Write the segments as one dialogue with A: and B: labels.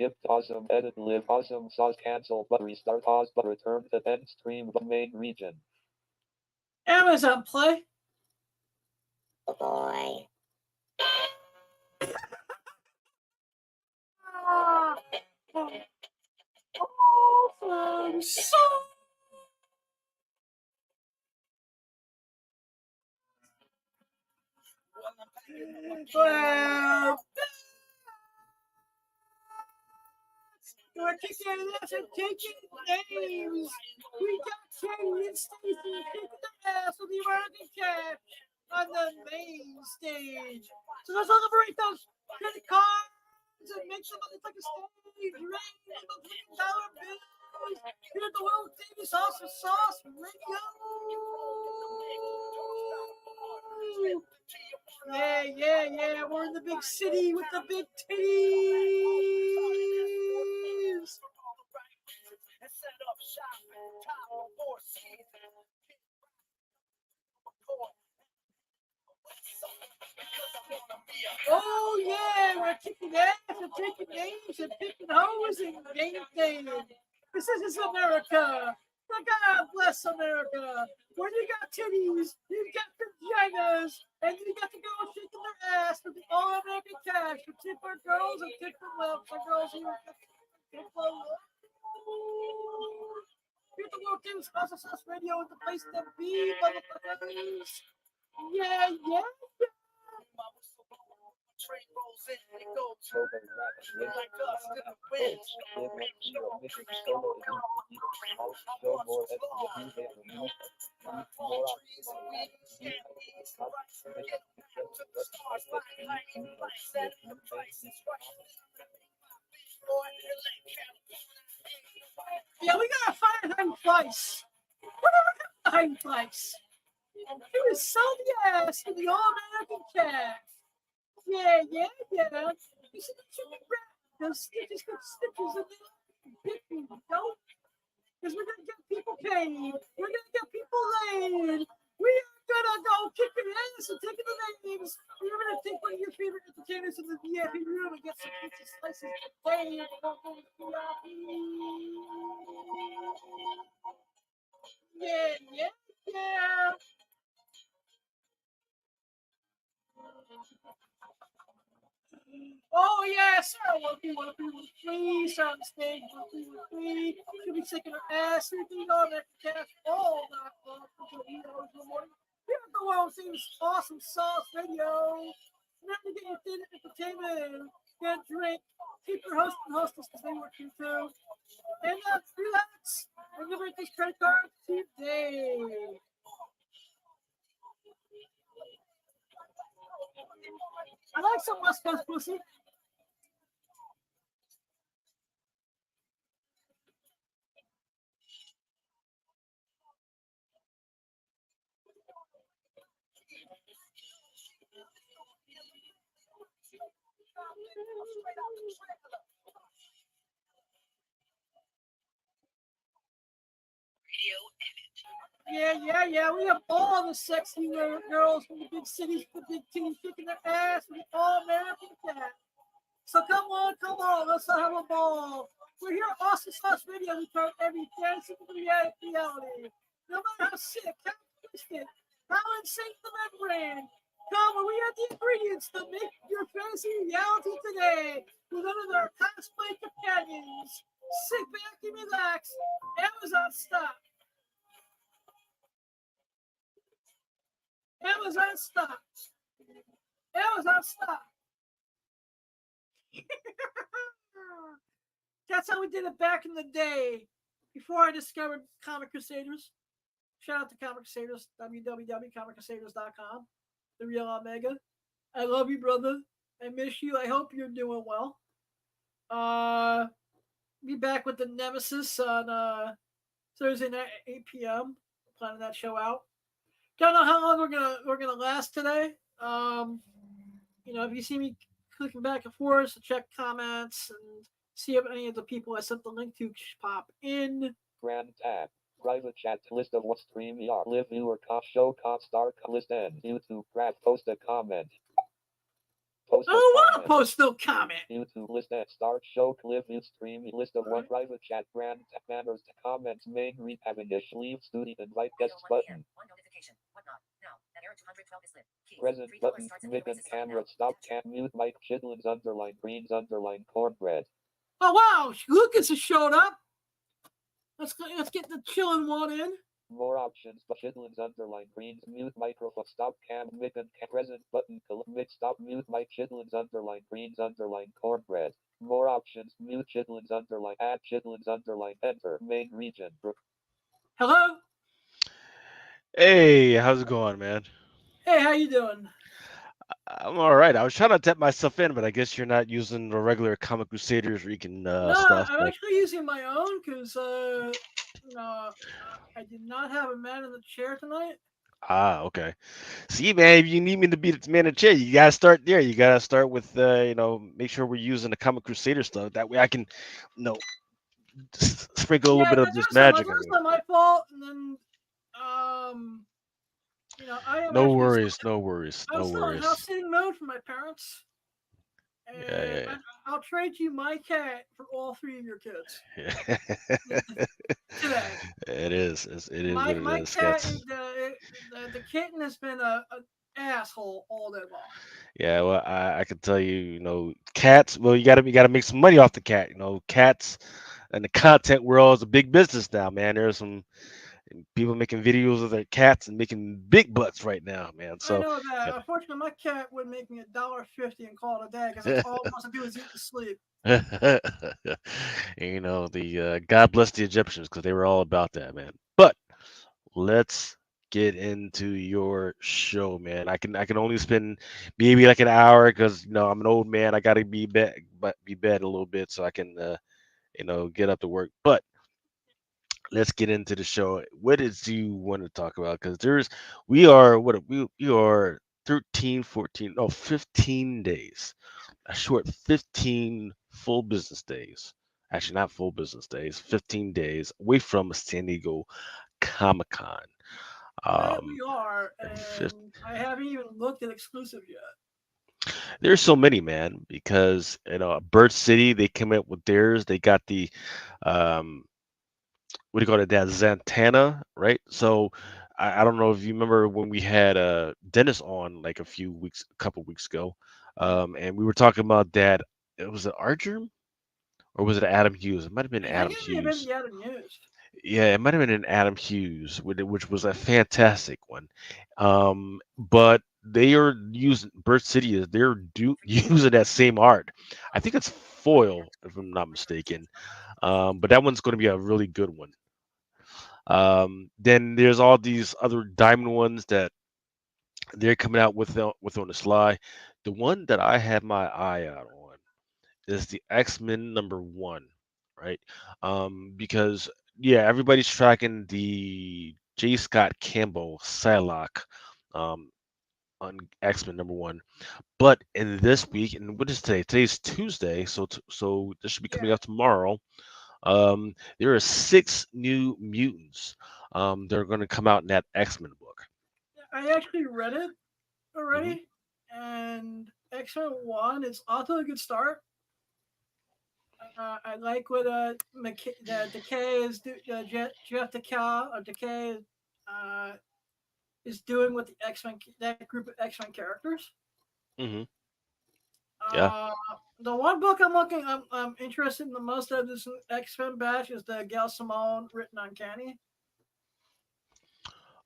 A: skip, awesome, edit, live, awesome, sauce, cancel, but restart, pause, but return to end stream, the main region.
B: Amazon Play.
C: Oh boy.
B: Awesome sauce. Well, we're kicking ass and taking names. We got Kenny and Stacy kicking the ass of the American Cat on the main stage. So let's celebrate those credit cards and make some money like a stage. Rain those $1 bills. Here at the world famous Awesome Sauce Radio. Yeah. We're in the big city with the big titties. Oh yeah, we're kicking ass and taking names and picking hoes and game things. This is America. God bless America. When you got titties, you got vaginas, and you got the girls shaking their ass for the all-American cash for tip our girls and tip for love for girls who are tip for love. Here's the World Famous Awesome Sauce Radio is the place to be, motherfuckers. Yeah.
D: Train rolls in and it goes like us to the wind.
B: Yeah, we gotta find him twice. Him twice. He was so the ass in the all-American cast. Yeah. You see the chicken breast, those stitches in the big people, don't? Because we're gonna get people paid. We're gonna get people laid. We are gonna go kicking ass and taking the names. We're gonna take one of your favorite entertainers in the VIP room and get some pizza slices today. Yeah. Oh yes, sir. One, two, three. On the stage. 1, 2, 3. She'll be shaking her ass, sleeping on that cash all night long until 8 hours in the morning. Here at the world famous Awesome Sauce Radio. Remember to get your thin entertainment, get a drink, keep your host and hostess because they work here too. And relax and liberate this credit card today. I like some West Coast pussy. Yeah. We have all the sexy girls from the big cities, the big teams kicking their ass with the all-American cat. So come on, let's have a ball. We're here at Awesome Sauce Radio. We cover every fantasy reality. No matter how sick, how twisted, how insane the membrane. Come on, we have the ingredients to make your fantasy reality today with one of our cosplay companions. Sit back and relax. Amazon stop. That's how we did it back in the day, before I discovered Comic Crusaders. Shout out to Comic Crusaders, www.comiccrusaders.com. The real Omega. I love you, brother. I miss you. I hope you're doing well. Be back with the Nemesis on Thursday night at 8 p.m. Planning that show out. Don't know how long we're gonna last today. If you see me clicking back and forth to check comments and see if any of the people I sent the link to pop in.
A: Grand tab. Private chat list of what stream we are. Live viewer show star list and YouTube graph post a comment. Post
B: I
A: a
B: don't want to
A: comment.
B: post no comment.
A: YouTube list at start show clip view stream list of one private chat brand banners comments main recap initially studio invite guests button present button mic and camera stop cam mute mic chitlins underline greens underline cornbread.
B: Oh wow, Lucas has showed up. Let's get the chillin' one in.
A: More options but chitlins underline greens mute microphone stop cam mic and present button mic stop mute mic chitlins underline greens underline cornbread. More options mute chitlins underline add chitlins underline enter main region.
B: Hello.
E: Hey, how's it going, man?
B: Hey, how you doing?
E: I'm all right. I was trying to tap myself in, but I guess you're not using the regular Comic Crusaders Recon
B: No,
E: stuff.
B: I'm
E: But
B: actually using my own because I did not have a man in the chair tonight.
E: okay. See, man, if you need me to be the man in the chair, you gotta start there. You gotta start with, make sure we're using the Comic Crusader stuff. That way, I can, you know, sprinkle a little
B: Yeah,
E: bit of this magic on
B: that's
E: you.
B: not my fault. And then um, I am
E: No
B: actually
E: worries, no worries,
B: I'm
E: no
B: still in
E: worries.
B: house sitting mode for my parents,
E: Yeah,
B: and
E: yeah,
B: I'll trade you my cat for all three of your kids
E: yeah.
B: today.
E: It is. It is what it
B: My
E: is.
B: cat,
E: Cats.
B: the kitten has been an asshole all day long.
E: Yeah, well, I can tell you, cats. Well, you gotta make some money off the cat. Cats and the content world is a big business now, man. There's some people making videos of their cats and making big butts right now, man.
B: I
E: So,
B: know that. Unfortunately, my cat would make me $1.50 and call it a day because that's all it wants to do is eat and sleep.
E: the God bless the Egyptians because they were all about that, man. But let's get into your show, man. I can only spend maybe like an hour because I'm an old man. I gotta be bed a little bit so I can get up to work. But let's get into the show. What is you want to talk about? Because we are 13, 14, no 15 days. A short 15 full business days. Actually, not full business days. 15 days away from San Diego Comic Con.
B: That
E: Um,
B: we are,
E: fif-
B: and I haven't even looked at exclusive yet.
E: there's so many, man, because Bird City, they came up with theirs. They got the um what do you call it, that Zantana, right? So I don't know if you remember when we had Dennis on like a couple weeks ago,
B: Yep.
E: and we were talking about that. It was it Archer or was it Adam Hughes? It might have been
B: I think
E: Adam
B: it may have been
E: Hughes.
B: the Adam News.
E: Yeah, it might have been an Adam Hughes, which was a fantastic one. But they are using Bird City is using that same art. I think it's foil, if I'm not mistaken. But that one's going to be a really good one. Then there's all these other diamond ones that they're coming out with on the sly. The one that I have my eye out on is the X-Men #1, right? Because yeah, everybody's tracking the J. Scott Campbell Psylocke um, on X-Men #1. But in this week, and what is today? Today's Tuesday, so this should be coming
B: Yeah,
E: out tomorrow. There are 6 new mutants that are going to come out in that X-Men book.
B: I actually read it
E: Hmm.
B: already, and X-Men 1 is off to a good start. I like what the Decay is Jeff Decay uh, is doing with the X-Men that group of X-Men characters.
E: Hmm. Yeah,
B: Uh, the one book I'm interested in the most of this X-Men batch is the Gail Simone written Uncanny.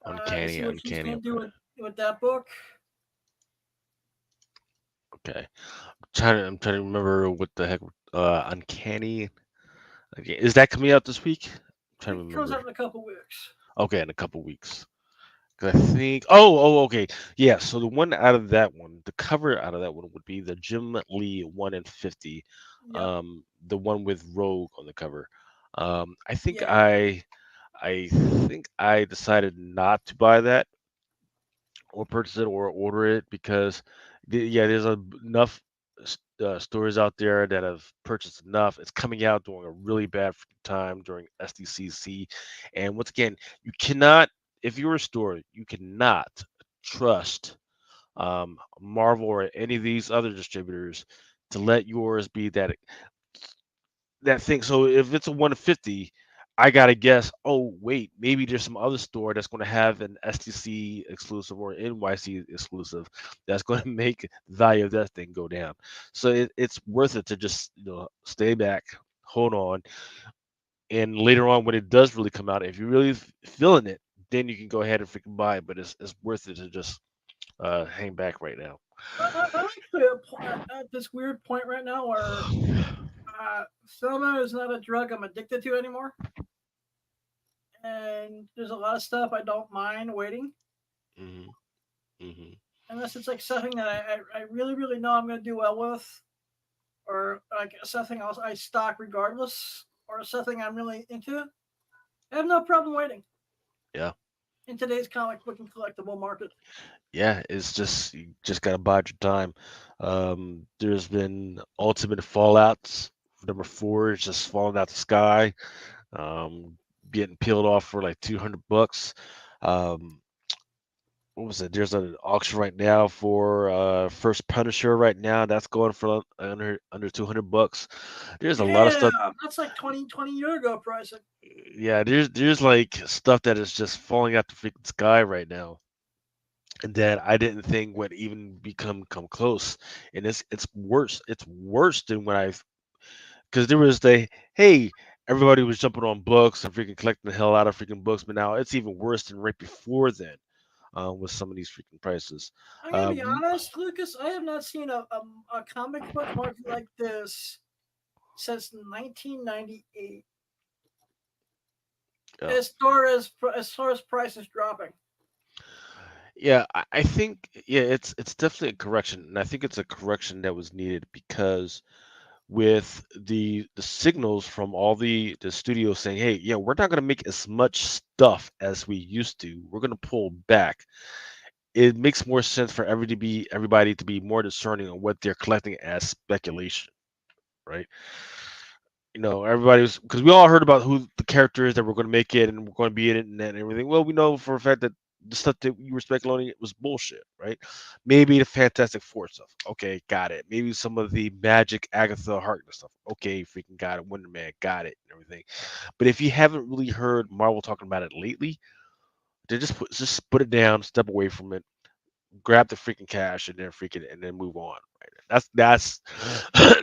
B: To
E: uncanny,
B: see what she's
E: uncanny.
B: going to do
E: Okay,
B: with that book.
E: okay. I'm trying to remember what the heck. Uncanny. Okay, is that coming out this week? I'm
B: I
E: trying
B: think
E: to
B: it comes
E: remember.
B: out in a couple weeks.
E: Okay, in a couple weeks. 'Cause I think. Oh, okay. Yeah. So the one out of that one, the cover out of that one would be the Jim Lee 1 in 50,
B: Yep.
E: the one with Rogue on the cover. I think
B: Yeah.
E: I think I decided not to buy that or purchase it or order it because yeah, there's enough stores out there that have purchased enough. It's coming out during a really bad time during SDCC, and once again, you cannot, if you're a store, you cannot trust Marvel or any of these other distributors to let yours be that thing. So if it's a 150, I gotta guess. Oh wait, maybe there's some other store that's going to have an STC exclusive or NYC exclusive that's going to make the value of that thing go down. So it's worth it to just stay back, hold on, and later on when it does really come out, if you're really feeling it, then you can go ahead and freaking buy it. But it's worth it to just hang back right now.
B: I'm actually at this weird point right now where Soma is not a drug I'm addicted to anymore, and there's a lot of stuff I don't mind waiting,
E: Hmm. Hmm.
B: unless it's like something that I really really know I'm going to do well with, or like something else I stock regardless, or something I'm really into. I have no problem waiting
E: Yeah.
B: in today's comic book and collectible market.
E: Yeah, it's just you just gotta bide your time. There's been Ultimate Fallouts. Number 4 is just falling out the sky, getting peeled off for like $200. Um, what was it? There's an auction right now for first Punisher right now. That's going for under $200. There's a lot of stuff.
B: Damn, that's like 20 year ago pricing.
E: Yeah, there's like stuff that is just falling out the freaking sky right now that I didn't think would even come close, and it's worse. It's worse than when I've because there was the hey everybody was jumping on books and freaking collecting the hell out of freaking books, but now it's even worse than right before then with some of these freaking prices.
B: I'm gonna be
E: Um,
B: honest, Lucas. I have not seen a comic book market like this since 1998.
E: yeah,
B: As far as prices dropping.
E: yeah, I think yeah, it's definitely a correction, and I think it's a correction that was needed because with the signals from all the studios saying, "Hey, yeah, we're not going to make as much stuff as we used to. We're going to pull back." It makes more sense for everybody to be more discerning on what they're collecting as speculation, right? Everybody was because we all heard about who the character is that were going to make it and we're going to be in it and everything. Well, we know for a fact that the stuff that you were speculating it was bullshit, right? Maybe the Fantastic Four stuff. Okay, got it. Maybe some of the Magic Agatha Harkness stuff. Okay, freaking got it. Wonder Man, got it, and everything. But if you haven't really heard Marvel talking about it lately, then just put it down, step away from it, grab the freaking cash, and then move on. Right? That's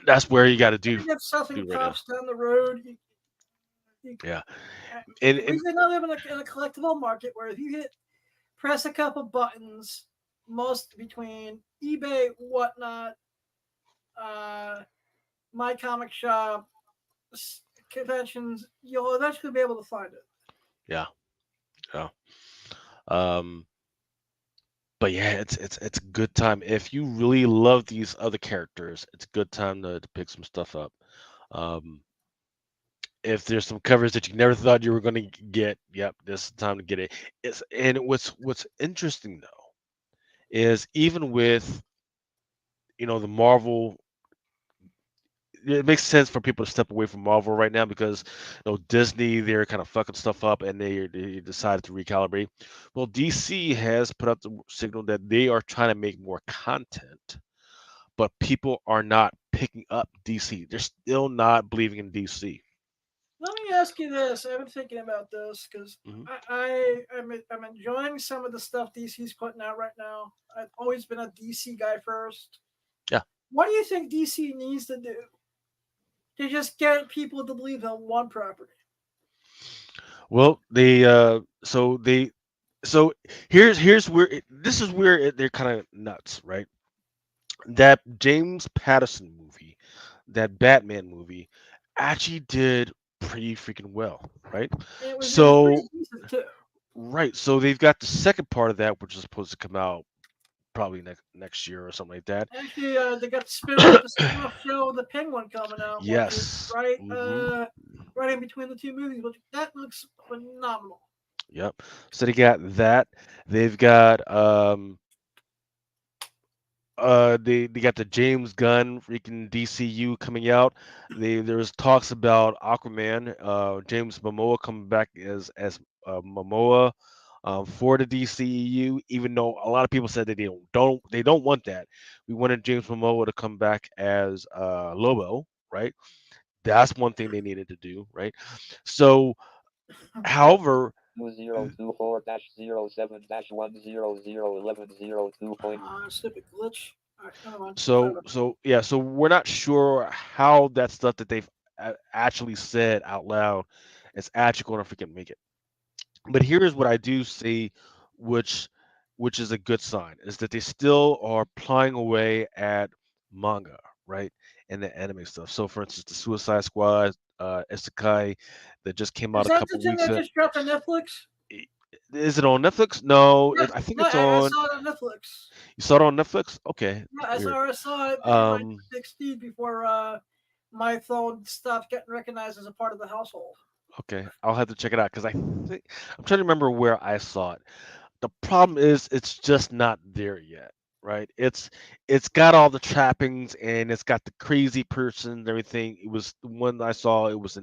E: that's where you got to do
B: Even if something
E: right now.
B: pops down the road, you,
E: Yeah,
B: uh,
E: and
B: we now live in a collectible market where if you press a couple buttons, most between eBay, whatnot, uh, my comic shop, conventions, you'll eventually be able to find it.
E: yeah, yeah. Um, but yeah, it's a good time if you really love these other characters. It's a good time to pick some stuff up. Um, if there's some covers that you never thought you were going to get, yep, this is the time to get it. And what's interesting though is even with the Marvel, it makes sense for people to step away from Marvel right now because Disney they're kind of fucking stuff up and they decided to recalibrate. Well, DC has put out the signal that they are trying to make more content, but people are not picking up DC. They're still not believing in DC.
B: Let me ask you this. I've been thinking about this because
E: Hmm.
B: I'm enjoying some of the stuff DC's putting out right now. I've always been a DC guy first.
E: Yeah.
B: What do you think DC needs to do to just get people to believe in one property?
E: Well, so here's where this is where they're kind of nuts, right? That James Patterson movie, that Batman movie, actually did pretty freaking well, right?
B: And it was pretty
E: So
B: decent too.
E: right, so they've got the second part of that, which is supposed to come out probably next year or something like that.
B: Actually, they got the spin-off show of the Penguin coming out, which is
E: Yes.
B: right
E: Hmm.
B: right in between the two movies, which that looks phenomenal.
E: Yep. So they got that. They've got they got the James Gunn freaking DCU coming out. There's talks about Aquaman, James Momoa coming back as Momoa. for the DCEU. Even though a lot of people said that they don't want that. We wanted James Momoa to come back as Lobo, right? That's one thing they needed to do, right? So, however,
A: 2024-07-1001001102.
B: Stupid glitch. All right, never mind.
E: so we're not sure how that stuff that they've actually said out loud is actually going to freaking make it. But here's what I do see, which which is a good sign, is that they still are plying away at manga, right, and the anime stuff. So, for instance, the Suicide Squad, Isekai, that just came out
B: Is
E: a
B: that the
E: couple
B: thing
E: weeks.
B: that just dropped on Netflix?
E: Is it on Netflix? No,
B: Yes,
E: I think
B: no,
E: it's
B: I
E: on.
B: saw it on Netflix.
E: You saw it on Netflix? Okay,
B: Yeah,
E: weird.
B: I saw it in my
E: Um,
B: big speed before my phone stopped getting recognized as a part of the household.
E: okay, I'll have to check it out because I'm trying to remember where I saw it. The problem is it's just not there yet, right? It's got all the trappings and it's got the crazy person and everything. It was the one I saw. It was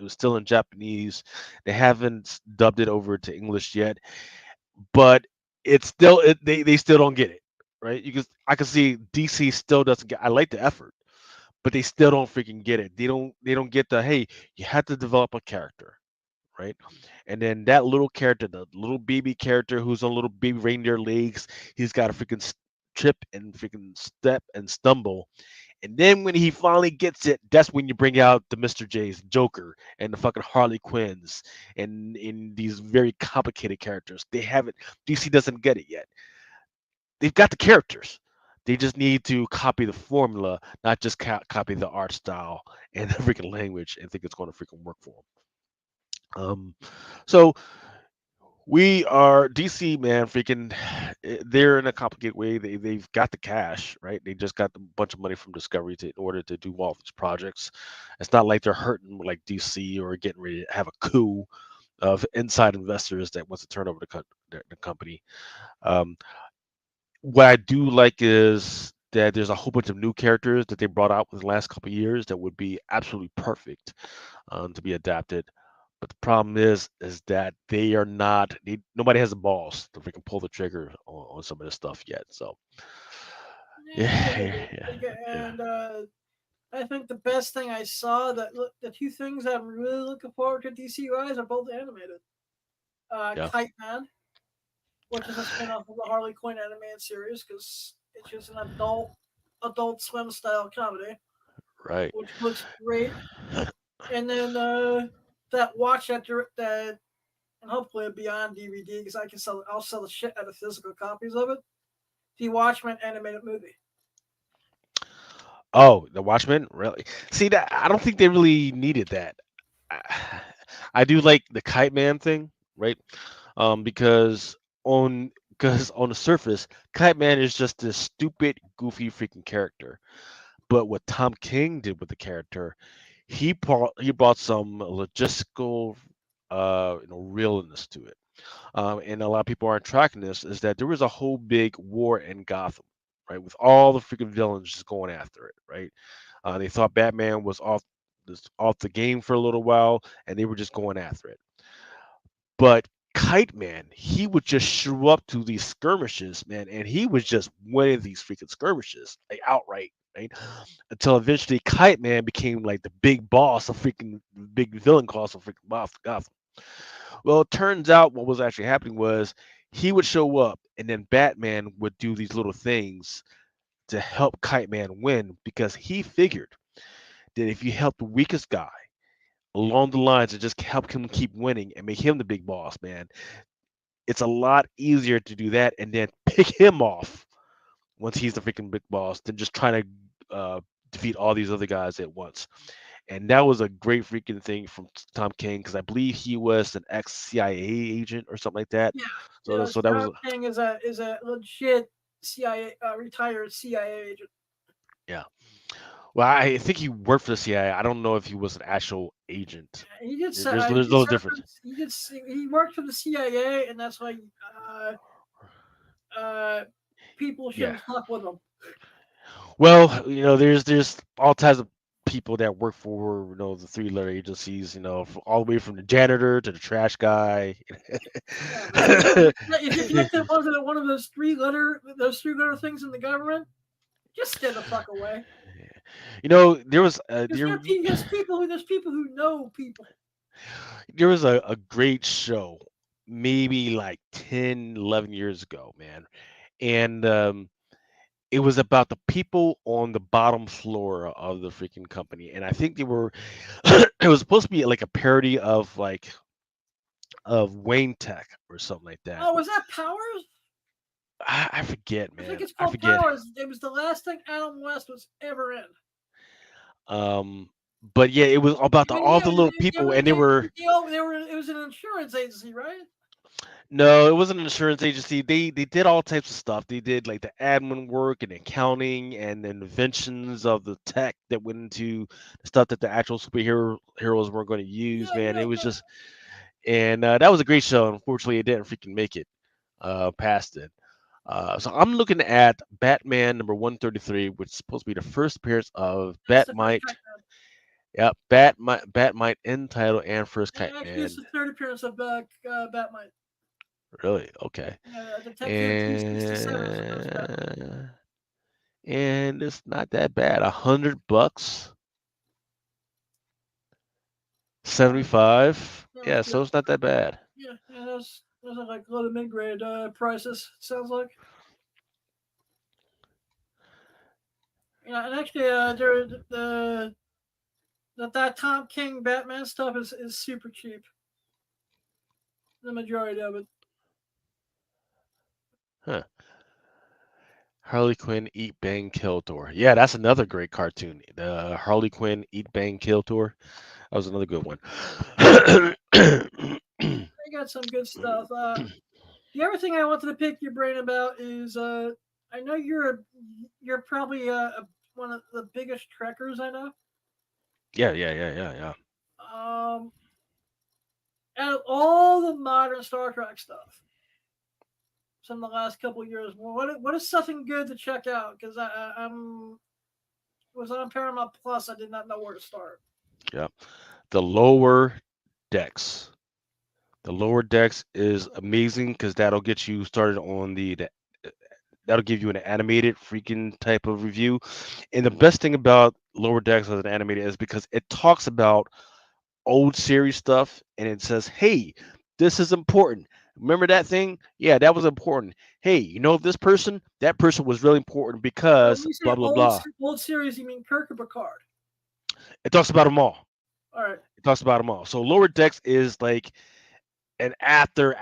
E: still in Japanese. They haven't dubbed it over to English yet, but they still don't get it, right? I can see DC still doesn't get. I like the effort, but they still don't freaking get it. They don't get the, hey, you have to develop a character, right? And then that little character, the little baby character who's on little baby reindeer legs, he's got to freaking trip and freaking step and stumble. And then when he finally gets it, that's when you bring out the Mr. J's, Joker, and the fucking Harley Quinns, and in these very complicated characters. They haven't. DC doesn't get it yet. They've got the characters. They just need to copy the formula, not just copy the art style and the freaking language, and think it's going to freaking work for them. So we are DC, man. Freaking, they're in a complicated way. They've got the cash, right? They just got a bunch of money from Discovery in order to do all these projects. It's not like they're hurting like DC or getting ready to have a coup of inside investors that wants to turn over the company. Um, what I do like is that there's a whole bunch of new characters that they brought out in the last couple of years that would be absolutely perfect to be adapted. But the problem is that they are not. Nobody has the balls to freaking pull the trigger on some of this stuff yet. So
B: Yeah, I
E: yeah,
B: get
E: yeah,
B: it.
E: yeah,
B: I get,
E: yeah.
B: and I think the best thing I saw the two things I'm really looking forward to DC wise are both animated.
E: Yeah.
B: Kite Man, which is a spin-off of the Harley Quinn animated series, because it's just an Adult Swim style comedy,
E: Right.
B: which looks great. And then that watch that and hopefully it'll be on DVD because I'll sell the shit out of physical copies of it. The Watchmen animated movie.
E: Oh, the Watchmen. Really? See that? I don't think they really needed that. I, I do like the Kite Man thing, right? Because on the surface, Kite Man is just this stupid, goofy, freaking character. But what Tom King did with the character, he brought some logistical, realness to it. And a lot of people aren't tracking this, is that there was a whole big war in Gotham, right, with all the freaking villains just going after it, right? They thought Batman was off the game for a little while, and they were just going after it. But Kite Man, he would just show up to these skirmishes, man, and he was just winning these freaking skirmishes, like outright, right? Until eventually Kite Man became like the big boss of freaking big villain class of freaking Gotham. Well, it turns out what was actually happening was he would show up, and then Batman would do these little things to help Kite Man win because he figured that if you help the weakest guy along the lines and just help him keep winning and make him the big boss, man, it's a lot easier to do that and then pick him off once he's the freaking big boss than just trying to defeat all these other guys at once. And that was a great freaking thing from Tom King because I believe he was an ex CIA agent or something like that.
B: Yeah,
E: So so that was,
B: Tom King is a legit CIA retired CIA agent.
E: yeah. Well, I think he worked for the CIA. I don't know if he was an actual agent.
B: He did.
E: There's a little difference.
B: He did. He worked for the CIA, and that's why uh, people
E: Yeah.
B: shouldn't fuck with him.
E: Well, there's all types of people that work for the three-letter agencies, all the way from the janitor to the trash guy.
B: Yeah, if you look at one of those three letter things in the government, just stay the fuck away.
E: There was
B: There's people who know people.
E: a great show maybe like 10, 11 years ago, man. And it was about the people on the bottom floor of the freaking company. And I think they were it was supposed to be like a parody of Wayne Tech or something like that.
B: Oh, was that Powers?
E: I forget,
B: I think
E: man.
B: it's
E: I
B: called
E: forget.
B: Powers. It was the last thing Adam West was ever in.
E: But yeah, it was about
B: But
E: all
B: yeah,
E: the little people, and they were
B: it was an insurance agency, right?
E: no, it wasn't an insurance agency. They did all types of stuff. They did like the admin work and accounting and inventions of the tech that went into the stuff that the actual heroes weren't going to use.
B: Yeah,
E: Man,
B: yeah,
E: it was
B: yeah.
E: just, and that was a great show. Unfortunately, it didn't freaking make it past it. So I'm looking at Batman number 133, which is supposed to be the first appearance of
B: That's the first
E: Batmite.
B: Kite
E: Yep, Batmite in title and first
B: Man.
E: Kite
B: Actually, it's
E: Man.
B: the third appearance of Batmite.
E: Really? Okay.
B: Yeah, Detective 267 is the first Batmite.
E: And it's not that bad. $100,
B: Yeah,
E: 75.
B: that was
E: Yeah,
B: good.
E: so it's not that bad.
B: Yeah, those are like low to mid grade prices. Sounds like. Yeah, and actually, that Tom King Batman stuff is super cheap. The majority of it.
E: Huh. Harley Quinn Eat Bang Kill Tour. Yeah, that's another great cartoon. The Harley Quinn Eat Bang Kill Tour. That was another good one.
B: They got some good stuff. The other thing I wanted to pick your brain about is I know you're probably one of the biggest trekkers I know.
E: Yeah.
B: Um, Out of all the modern Star Trek stuff from the last couple of years, what is something good to check out? Because I'm was on Paramount Plus. I did not know where to start.
E: Yeah. The lower decks. The lower decks is amazing because that'll get you started on the that'll give you an animated freaking type of review. And the best thing about lower decks as an animated is because it talks about old series stuff and it says, hey, this is important. Remember that thing? Yeah, that was important. Hey, this person? That person was really important
B: When
E: because
B: you say
E: blah blah blah.
B: old series, you mean Kirk or Picard?
E: It talks about them all.
B: All right.
E: It talks about them all. So lower decks is like an after.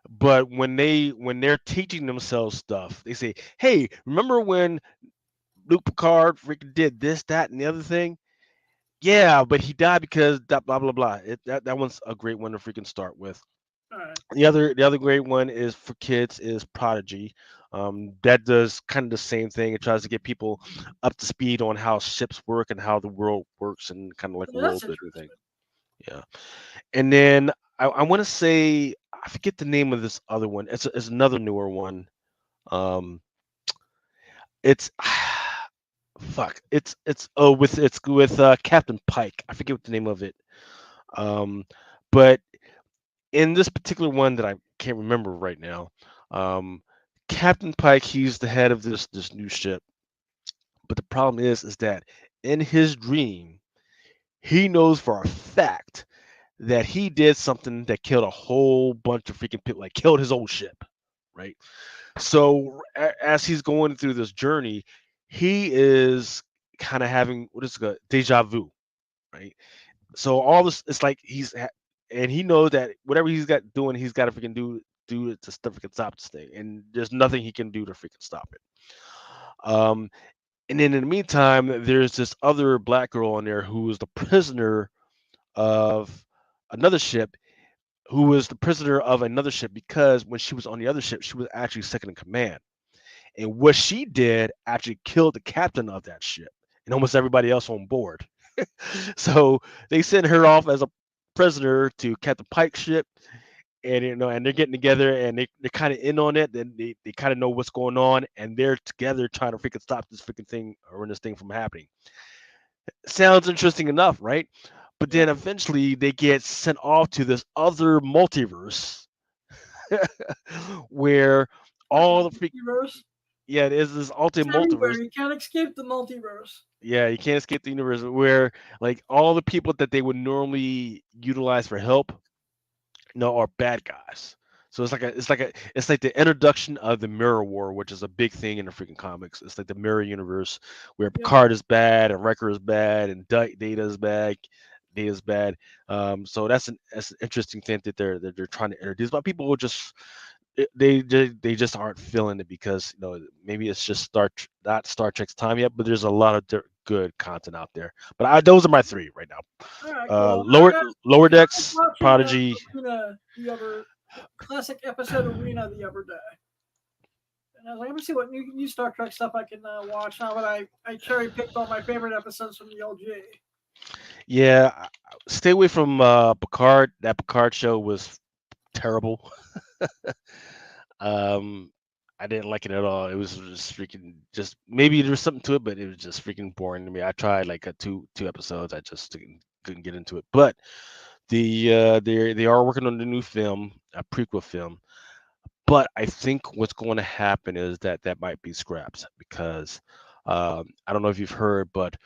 E: But when they're teaching themselves stuff, they say, "Hey, remember when Luke Picard freaking did this, that, and the other thing? Yeah, but he died because that blah blah blah." That one's a great one to freaking start with.
B: All right.
E: The other great one is for kids is Prodigy. That does kind of the same thing. It tries to get people up to speed on how ships work and how the world works and kind of like a
B: Well,
E: world
B: that's
E: building thing.
B: interesting.
E: Yeah. And then I want to say I forget the name of this other one. It's another newer one. Um, it's fuck. It's with Captain Pike. I forget what the name of it. Um, but in this particular one that I can't remember right now, um, Captain Pike, he's the head of this new ship. But the problem is that in his dream, he knows for a fact that he did something that killed a whole bunch of freaking people, like killed his own ship, right? So as he's going through this journey, he is kind of having what is it, deja vu, right? So all this, it's like and he knows that whatever he's got doing, he's got to freaking do it to freaking stop this thing, and there's nothing he can do to freaking stop it. Um, and then in the meantime, there's this other black girl on there who is the prisoner of another ship who was the prisoner of another ship because when she was on the other ship, she was actually second in command. And what she did actually killed the captain of that ship and almost everybody else on board. So they sent her off as a prisoner to Captain Pike's ship. and and they're getting together, and they're kind of in on it, and they kind of know what's going on, and they're together trying to freaking stop this freaking thing or this thing from happening. Sounds interesting enough, right? But then
B: Yeah.
E: eventually they get sent off to this other multiverse where
B: Fucking
E: all the
B: multiverse.
E: yeah, it is this
B: It's
E: ultimate multiverse.
B: everywhere. You can't escape the multiverse.
E: Yeah, you can't escape the universe where like all the people that they would normally utilize for help, are bad guys. So it's like the introduction of the Mirror War, which is a big thing in the freaking comics. It's like the Mirror Universe where
B: Yep.
E: Picard is bad and Wrecker is bad and Data is bad. Data's bad. So that's an interesting thing that they're trying to introduce. But people will just they just aren't feeling it because maybe it's just not Star Trek's time yet. But there's a lot of good content out there. But those are my three right now.
B: All right, cool.
E: Lower
B: I
E: Lower
B: was
E: Decks,
B: watching
E: Prodigy.
B: Arena the classic episode of Arena the other day. And I was like, let me see what new Star Trek stuff I can watch now that I cherry picked all my favorite episodes from the LG.
E: Yeah, stay away from Picard. That Picard show was terrible. um, I didn't like it at all. It was just freaking just maybe there was something to it, but it was just freaking boring to me. I tried like two episodes. I just couldn't get into it. But they are working on the new film, a prequel film. But I think what's going to happen is that might be scrapped because I don't know if you've heard, but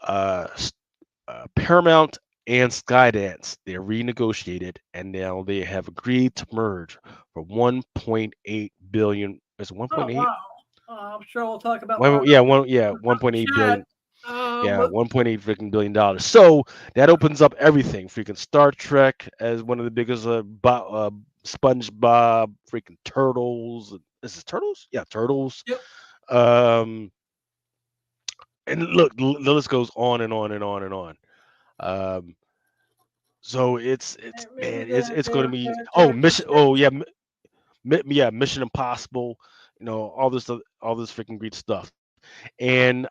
E: uh, Paramount and Skydance they renegotiated and now they have agreed to merge for 1.8 billion. Is it
B: Oh
E: 1.8?
B: wow! I'm sure we'll talk about more
E: Yeah,
B: in the
E: 1.8
B: chat.
E: billion. Yeah,
B: But
E: 1.8 freaking billion dollars. So that opens up everything. Freaking Star Trek as one of the biggest SpongeBob, freaking Turtles. Is it Turtles? Yeah, Turtles.
B: yep,
E: Um, and look, the list goes on and on and on and on. Um, so it's
B: maybe
E: man, it's going to be
B: Terrific Six.
E: Yeah, Mission Impossible. All this freaking great stuff, and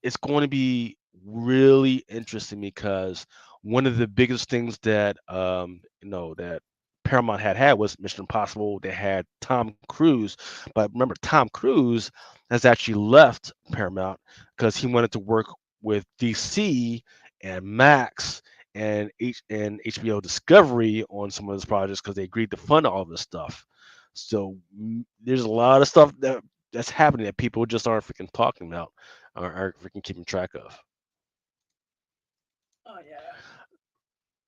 E: it's going to be really interesting because one of the biggest things that that Paramount had was Mission Impossible. They had Tom Cruise, but remember Tom Cruise has actually left Paramount because he wanted to work with DC and Max and HBO Discovery on some of his projects because they agreed to fund all this stuff. So there's a lot of stuff that's happening that people just aren't freaking talking about aren't freaking keeping track of.
B: Oh yeah,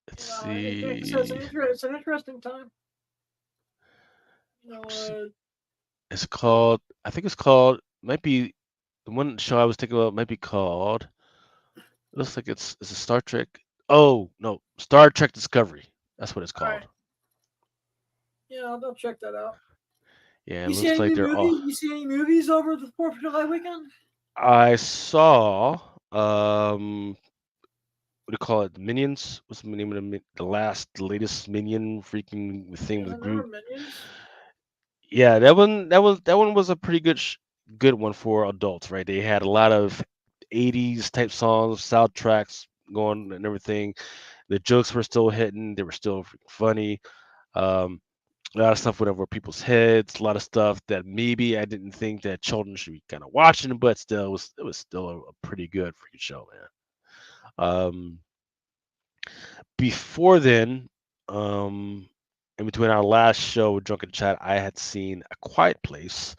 E: Let's
B: it's
E: see.
B: it's an interesting time. You know,
E: It's called. I think it's called. Might be the one show I was thinking about. Might be called. Looks like it's a Star Trek. Oh no, Star Trek Discovery. That's what it's
B: all right,
E: called.
B: yeah, I'll check that out.
E: Yeah, it
B: You see
E: looks
B: any
E: like
B: new
E: they're all.
B: movies? You see any movies over the 4th of July weekend?
E: I saw. What do you call it? The Minions. What's the name of the latest Minion freaking thing
B: Yeah,
E: with
B: remember
E: Groot?
B: Minions?
E: Yeah, that one was a pretty good one for adults, right? They had a lot of 80s type songs, soundtracks going and everything. The jokes were still hitting, they were still freaking funny. Um, a lot of stuff went over people's heads, a lot of stuff that maybe I didn't think that children should be kind of watching, but still it was still a pretty good freaking show, man. Um, Before then, um, in between our last show with Drunken Chat, I had seen A Quiet Place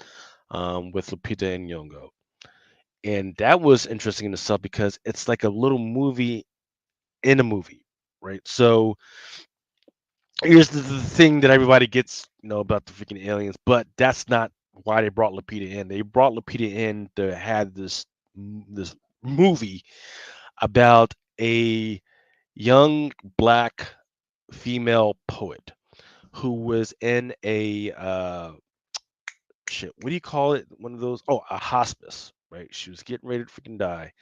E: with Lupita and Nyong'o, and that was interesting in itself because it's like a little movie in a movie, right? So here's the thing that everybody gets, about the freaking aliens, but that's not why they brought Lupita in. They brought Lupita in to have this movie about a young black female poet who was in a shit. What do you call it? One of those? Oh, a hospice. Right. She was getting ready to freaking die,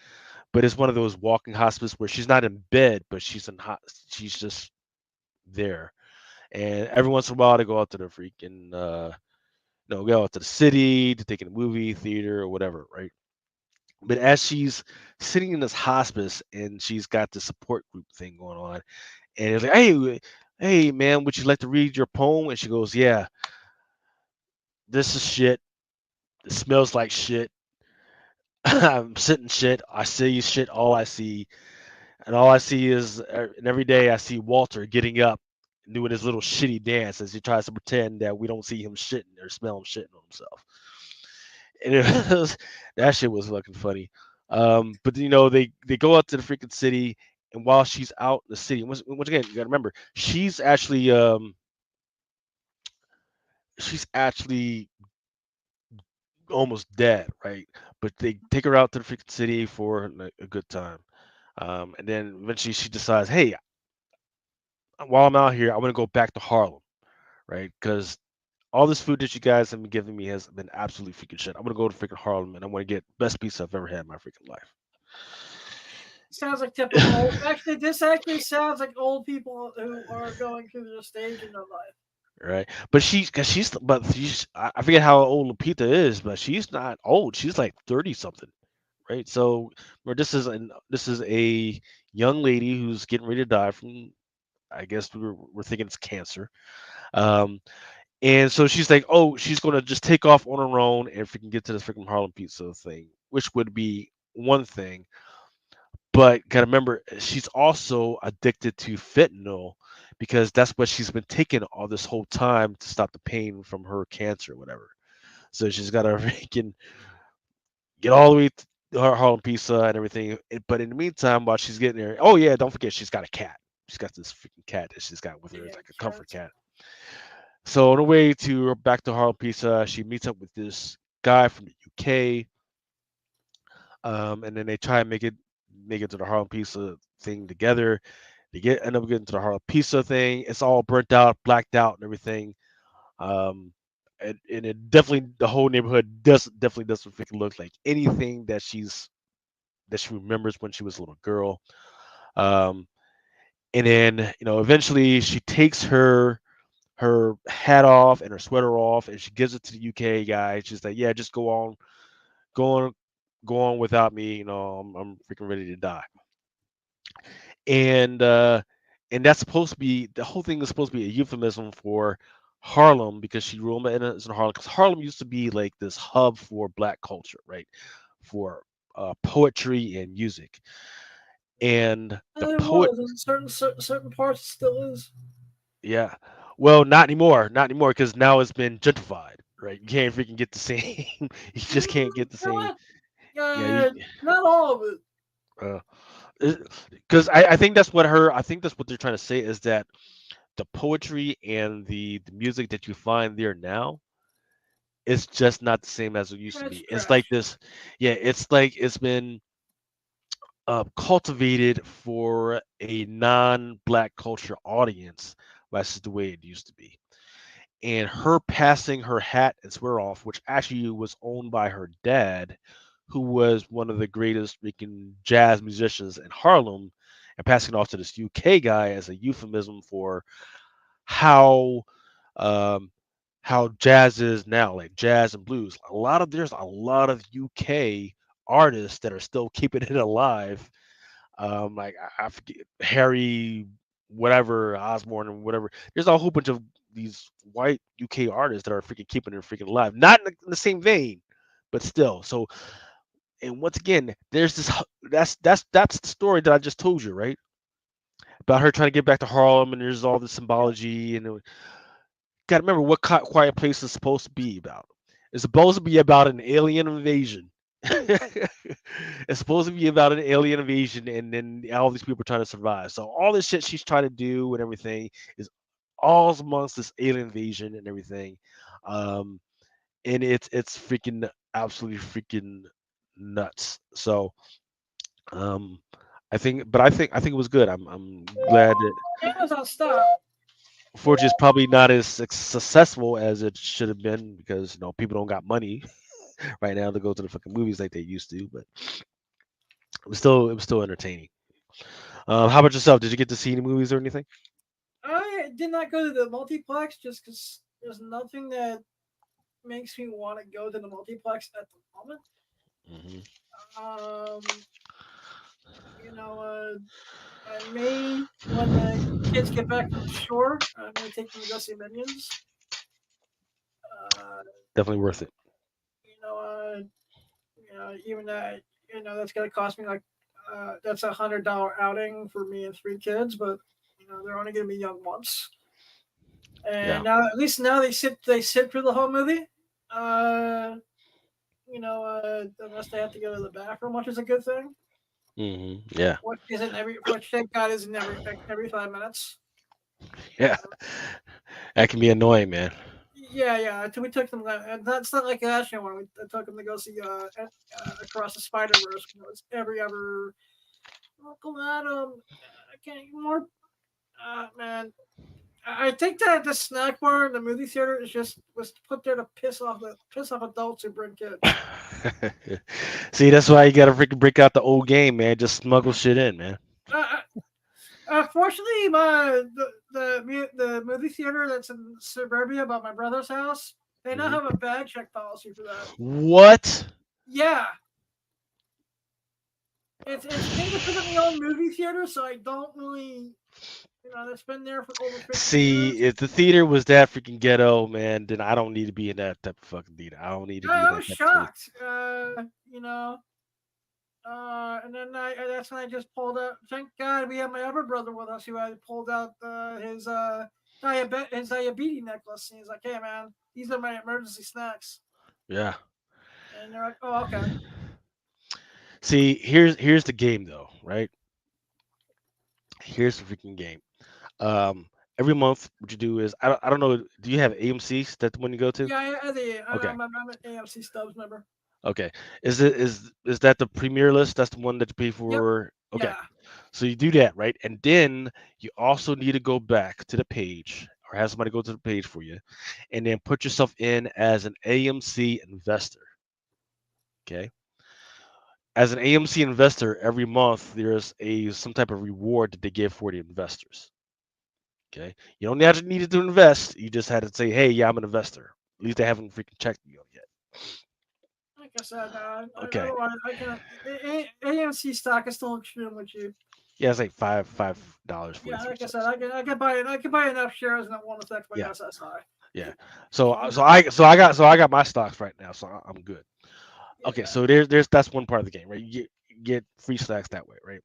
E: but it's one of those walking hospice where she's not in bed, but she's just there. And every once in a while, they go out to the freaking no, go out to the city to take in a movie theater or whatever, right? But as she's sitting in this hospice and she's got the support group thing going on, and it's like, hey, "Hey man, would you like to read your poem?" And she goes, "Yeah, this is shit. It smells like shit. I'm sitting shit. I see shit. All I see, and all I see is, and every day I see Walter getting up and doing his little shitty dance as he tries to pretend that we don't see him shitting or smell him shitting on himself." And it was, that shit was fucking funny. But they go out to the freaking city, and while she's out in the city, once again, you gotta remember she's actually almost dead, right? But they take her out to the freaking city for like, a good time. And then eventually she decides, hey, while I'm out here, I want to go back to Harlem, right? Because all this food that you guys have been giving me has been absolutely freaking shit. I'm gonna go to freaking Harlem and I want to get best pizza I've ever had in my freaking
B: Sounds like typical. Actually, this actually sounds like old people who are going through their stage in their life.
E: life, right? But I forget how old Lupita is, but she's not old. She's like 30 something, right? So, where this is a young lady who's getting ready to die from, I guess we're thinking it's cancer. Um, and so she's like, oh, she's gonna just take off on her own and if we can get to this freaking Harlem pizza thing, which would be one thing. But gotta remember, she's also addicted to fentanyl because that's what she's been taking all this whole time to stop the pain from her cancer or whatever. So she's got to freaking get all the way to her Harlem pizza and everything. But in the meantime, while she's getting there, oh yeah, don't forget she's got a cat. She's got this freaking cat that she's got with her. It's
B: Yeah,
E: like a comfort
B: cats.
E: cat. So on the way to back to Harlem Pizza, she meets up with this guy from the UK, and then they try and make it to the Harlem Pizza thing together. They end up getting to the Harlem Pizza thing. It's all burnt out, blacked out, and everything. Um, and it definitely the whole neighborhood definitely doesn't freaking look like anything that she remembers when she was a little girl. Um, and then eventually she takes her hat off and her sweater off, and she gives it to the UK guy. She's like, "Yeah, just go on, go on without me. I'm freaking ready to die." And and that's supposed to be the whole thing is supposed to be a euphemism for Harlem because she grew up in Harlem. Because Harlem used to be like this hub for Black culture, right? For poetry and music, and the
B: It
E: poet.
B: was in certain parts. It still is.
E: Yeah. Well, not anymore. Not anymore because now it's been gentrified, right? You can't freaking get the same. You just can't get the same.
B: What?
E: Yeah.
B: Not all of it.
E: Uh, because I think that's what her. I think that's what they're trying to say is that the poetry and the music that you find there now is just not the same as it used to
B: That's
E: be. It's like
B: trash.
E: this. Yeah. It's like it's been cultivated for a non-black culture audience versus the way it used to be. And her passing her hat and swear off, which actually was owned by her dad, who was one of the greatest freaking jazz musicians in Harlem, and passing it off to this UK guy as a euphemism for how um, how jazz is now, like jazz and blues. There's a lot of UK artists that are still keeping it alive, like I forget Harry, whatever Osborne and whatever. There's a whole bunch of these white UK artists that are freaking keeping it freaking alive. Not in the same vein, but still. So, and once again, there's that's the story that I just told you, right? About her trying to get back to Harlem, and there's all the
B: Yeah.
E: symbology, and got to remember what Quiet Place is supposed to be about. It's supposed to be about an alien invasion. It's supposed to be about an alien invasion, and then all these people are trying to survive. So all this shit she's trying to do and everything is all amongst this alien invasion and everything. Um, and it's freaking absolutely freaking nuts. So um, I think it was good. I'm glad that
B: Amazon stop.
E: unfortunately, it's probably not as successful as it should have been because people don't got money right now to go to the fucking movies like they used to. But it was still entertaining. How about yourself? Did you get to see any movies or anything?
B: I did not go to the multiplex just because there's nothing that makes me want to go to the multiplex at the moment.
E: Hmm.
B: Um, you know, And me, when the kids get back from shore, I'm gonna take them to go see Minions. Uh,
E: Definitely worth it.
B: you know, uh, even that, that's gonna cost me like, that's $100 outing for me and three kids, but they're only gonna be young once.
E: Yeah.
B: And now, at least now they sit through the whole movie. Uh, unless they have to go to the bathroom, which is a good thing.
E: Yeah.
B: Which thank God isn't every 5 minutes.
E: Yeah. That can be annoying, man.
B: Yeah, yeah. Until we took them, and that's not like last year when we took them to go see Across the Spider Verse. It was every other. Uncle Adam, I can't anymore. Man, I think that the snack bar in the movie theater was put there to piss off adults who bring kids.
E: See, that's why you gotta freaking break out the old game, man. Just smuggle shit in, man.
B: Uh, Fortunately, the movie theater that's in suburbia by my brother's house, they now
E: Hmm.
B: have a bag check policy for that.
E: What?
B: Yeah, it's an independently owned movie theater, so I don't really, it's been there for over 50 years.
E: See, if the theater was that freaking ghetto, man, then I don't need to be in that type of fucking theater. I don't need to be in
B: I was
E: that type of place.
B: shocked, and then that's when I just pulled out. Thank God we had my other brother with us, who I pulled out his diabetes necklace, and he's like, "Hey, man, these are my emergency snacks."
E: Yeah.
B: And they're like, "Oh, okay."
E: See, here's the game though, right? Here's the freaking game. Um, every month, what you do is I don't know. Do you have AMC? Is that the one you go to?
B: Yeah,
E: Okay.
B: I'm an AFC Stubbs member.
E: Okay. Is that the premier list? That's the one that you pay
B: Yep.
E: for? Okay.
B: Yeah.
E: So you do that, right? And then you also need to go back to the page or have somebody go to the page for you and then put yourself in as an AMC investor. Okay. As an AMC investor, every month there's a some type of reward that they give for the investors. Okay. You don't have to need to invest. You just had to say, hey, yeah, I'm an investor. At least they haven't freaking checked you yet.
B: Like I said, I
E: Okay.
B: don't want. I can AMC stock is still extremely cheap.
E: Yeah, it's like $5
B: Yeah, like I
E: 43
B: said,
E: cents.
B: I can buy enough shares and it won't affect my
E: Yeah.
B: SSI.
E: Yeah.
B: So
E: So
B: I'm
E: so
B: good.
E: I got my stocks right now, so I'm good. Okay,
B: Yeah.
E: so there's that's one part of the game, right? You get free stacks that way, right?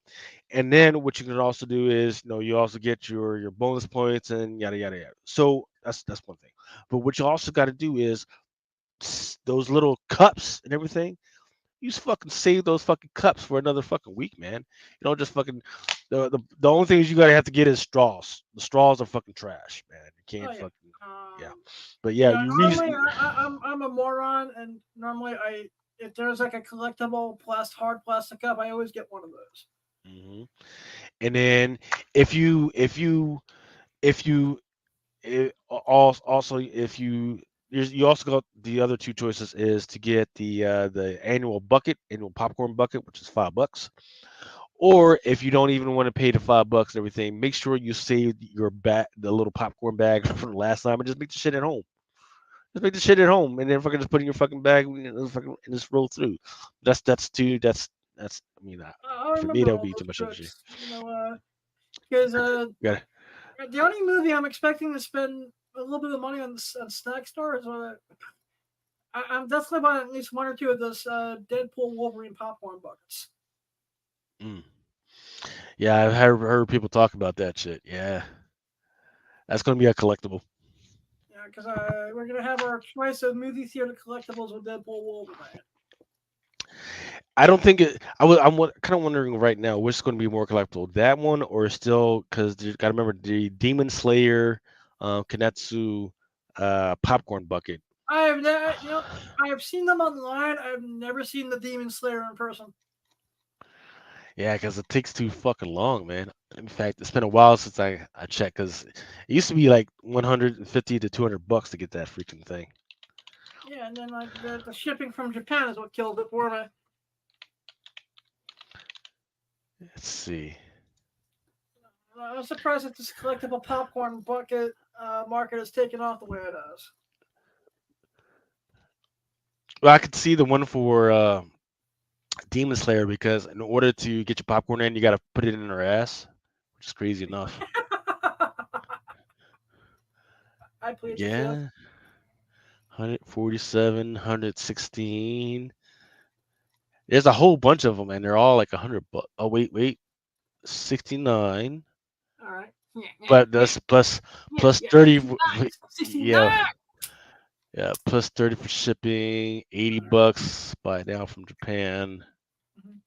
E: And then what you can also do is, you also get your bonus points and yada yada yada. So that's one thing. But what you also got to do is those little cups and everything. You just fucking save those fucking cups for another fucking week, man. You don't just fucking the only thing is you gotta have to get is straws. The straws are fucking trash, man. You
B: Oh
E: can't
B: yeah.
E: fucking yeah.
B: Um,
E: But yeah, you
B: Normally
E: reason.
B: I'm a moron, and normally if there's like a collectible hard plastic cup, I always get one of those.
E: Mhm. And then if you also if you also got the other two choices is to get the annual popcorn bucket, which is $5. Or if you don't even want to pay the $5 and everything, make sure you save the little popcorn bag from the last time, and just make the shit at home. Just make the shit at home, and then fucking just put it in your fucking bag and just roll through. That's. I mean,
B: I
E: for me
B: remember
E: that would
B: all
E: be too
B: those
E: much energy.
B: tricks, because
E: Yeah.
B: the only movie I'm expecting to spend a little bit of money on snack stores. I'm definitely buying at least one or two of those Deadpool Wolverine popcorn buckets.
E: Mm. Yeah, I've heard people talk about that shit. Yeah, that's gonna be a collectible.
B: Yeah, because we're gonna have our choice of movie theater collectibles with Deadpool Wolverine.
E: I don't think it. I'm kind of wondering right now which is going to be more collectible, that one or still because you got to remember the Demon Slayer, Kanetsu, popcorn bucket.
B: I have I have seen them online. I've never seen the Demon Slayer in person.
E: Yeah, because it takes too fucking long, man. In fact, it's been a while since I checked because it used to be like 150 to $200 to get that freaking thing.
B: Yeah, and then like the shipping from Japan is what killed it for me.
E: Let's see.
B: I'm surprised that this collectible popcorn bucket market has taken off the way it has.
E: Well, I could see the one for Demon Slayer because in order to get your popcorn in, you got to put it in her ass. which is crazy enough.
B: I plead the fifth.
E: Yeah, 147, 116. There's a whole bunch of them, and they're all like 100 bucks. Oh wait, 69.
B: All right. Yeah, yeah,
E: But
B: yeah,
E: that's plus
B: yeah.
E: 30.
B: 69.
E: Yeah,
B: 69.
E: yeah, plus 30 for shipping. 80 bucks buy now from Japan.
B: Mhm.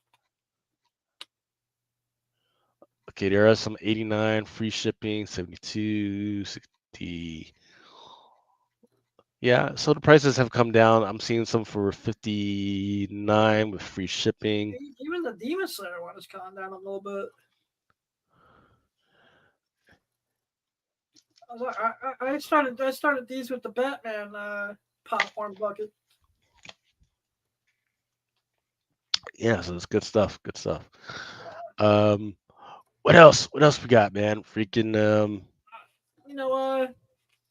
E: Okay, there are some 89 free shipping, 72, 60. Yeah, so the prices have come down. I'm seeing some for 59 with free shipping.
B: Even the Demon Slayer one has calmed down a little bit. I started these with the Batman popcorn bucket.
E: Yeah, so it's good stuff. Good stuff. Um, what else? What else we got, man? Freaking
B: You know, is